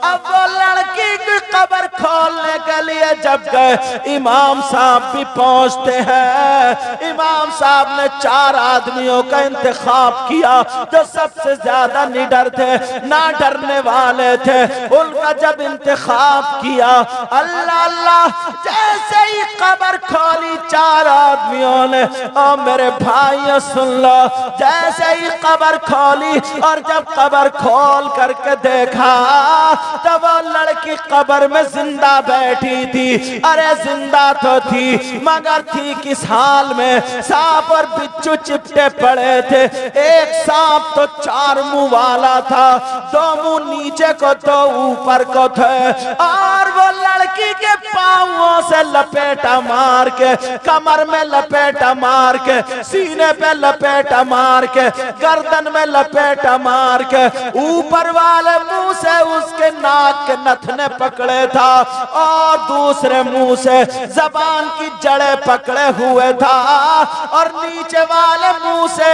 अब वो लड़की की कब्र खोलने के लिए जब गए इमाम साहब भी पहुंचते हैं। इमाम साहब ने 4 आदमियों का इंतखाब किया जो सबसे ज्यादा निडर थे, ना डरने वाले थे, उनका जब इंतखाब किया, अल्लाह अल्लाह, जैसे ही कब्र खोली 4 आदमियों ने, और मेरे भाइयों सुन लो, जैसे ही कब्र खोली और जब कब्र खोल करके देखा तो वो लड़की कब्र में जिंदा बैठी थी। अरे जिंदा तो थी मगर थी किस हाल में, सांप और बिच्छू चिपटे पड़े थे। एक सांप तो 4 मुंह वाला था, 2 मुंह नीचे को 2 ऊपर को थे, और वो लड़की के पांवों से लपेटा मार के, कमर में लपेटा मार के, सीने पे लपेटा मार के, गर्दन में लपेटा मार के, ऊपर वाले मुंह से उसके नाक के नथने पकड़े था और दूसरे मुंह से जबान की जड़ें पकड़े हुए था, और नीचे वाले मुंह से,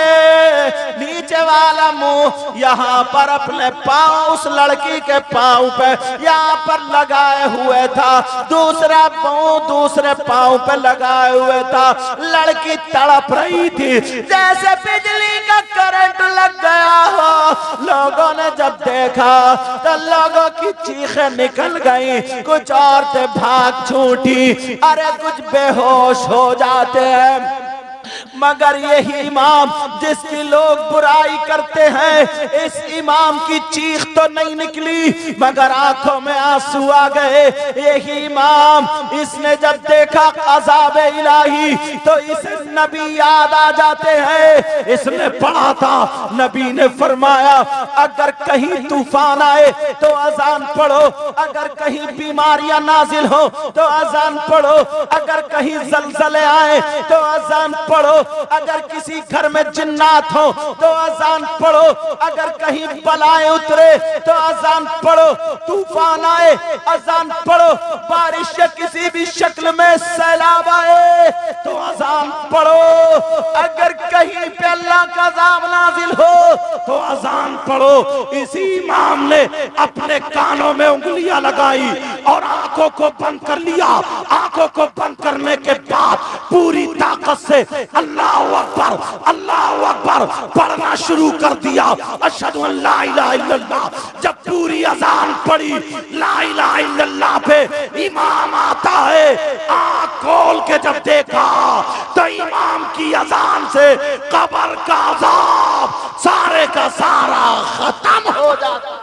नीचे वाला मुंह यहाँ पर अपने पांव उस लड़की के पांव पे यहाँ पर लगाए हुए था, दूसरा पाँव दूसरे पाँव पे लगाए हुए था। लड़की तड़प रही थी जैसे बिजली का करंट लग गया हो। लोगों ने जब देखा तो लोगों की चीखें निकल गई, कुछ औरतें भाग छूटी, अरे कुछ बेहोश हो जाते हैं। मगर यही इमाम जिसकी लोग बुराई करते हैं, इस इमाम की चीख तो नहीं निकली मगर आंखों में आंसू आ गए। यही इमाम, इसने जब देखा अज़ाब इलाही तो इसे नबी याद आ जाते हैं। इसने पढ़ा था, नबी ने फरमाया अगर कहीं तूफान आए तो अजान पढ़ो, अगर कहीं बीमारियां नाजिल हो तो अजान पढ़ो, अगर कहीं जलजले आए तो अजान पढ़ो, अगर किसी घर में जिन्नात हो तो अजान पढ़ो, अगर कहीं बलाएं उतरे तो अजान पढ़ो, तूफान आए अजान पढ़ो, बारिश या किसी भी शक्ल में सैलाब आए तो अजान पढ़ो, अगर कहीं पे अल्लाह का अज़ाब नाजिल हो तो अजान पढ़ो। इसी इमाम ने अपने कानों में उंगलियां लगाई और आंखों को बंद कर लिया। आंखों को बंद करने के बाद पूरी ताकत से अल्लाहु अकबर अल्लाहु अकबर पढ़ना शुरू कर दिया। अशहदु अन ला इलाहा इल्लल्लाह। जब पूरी अजान पड़ी, ला इलाहा इल्लल्लाह पे इमाम आता है, आंख खोल के जब देखा तो इमाम की अजान से कब्र का अजाब सारे का सारा खत्म हो जाता।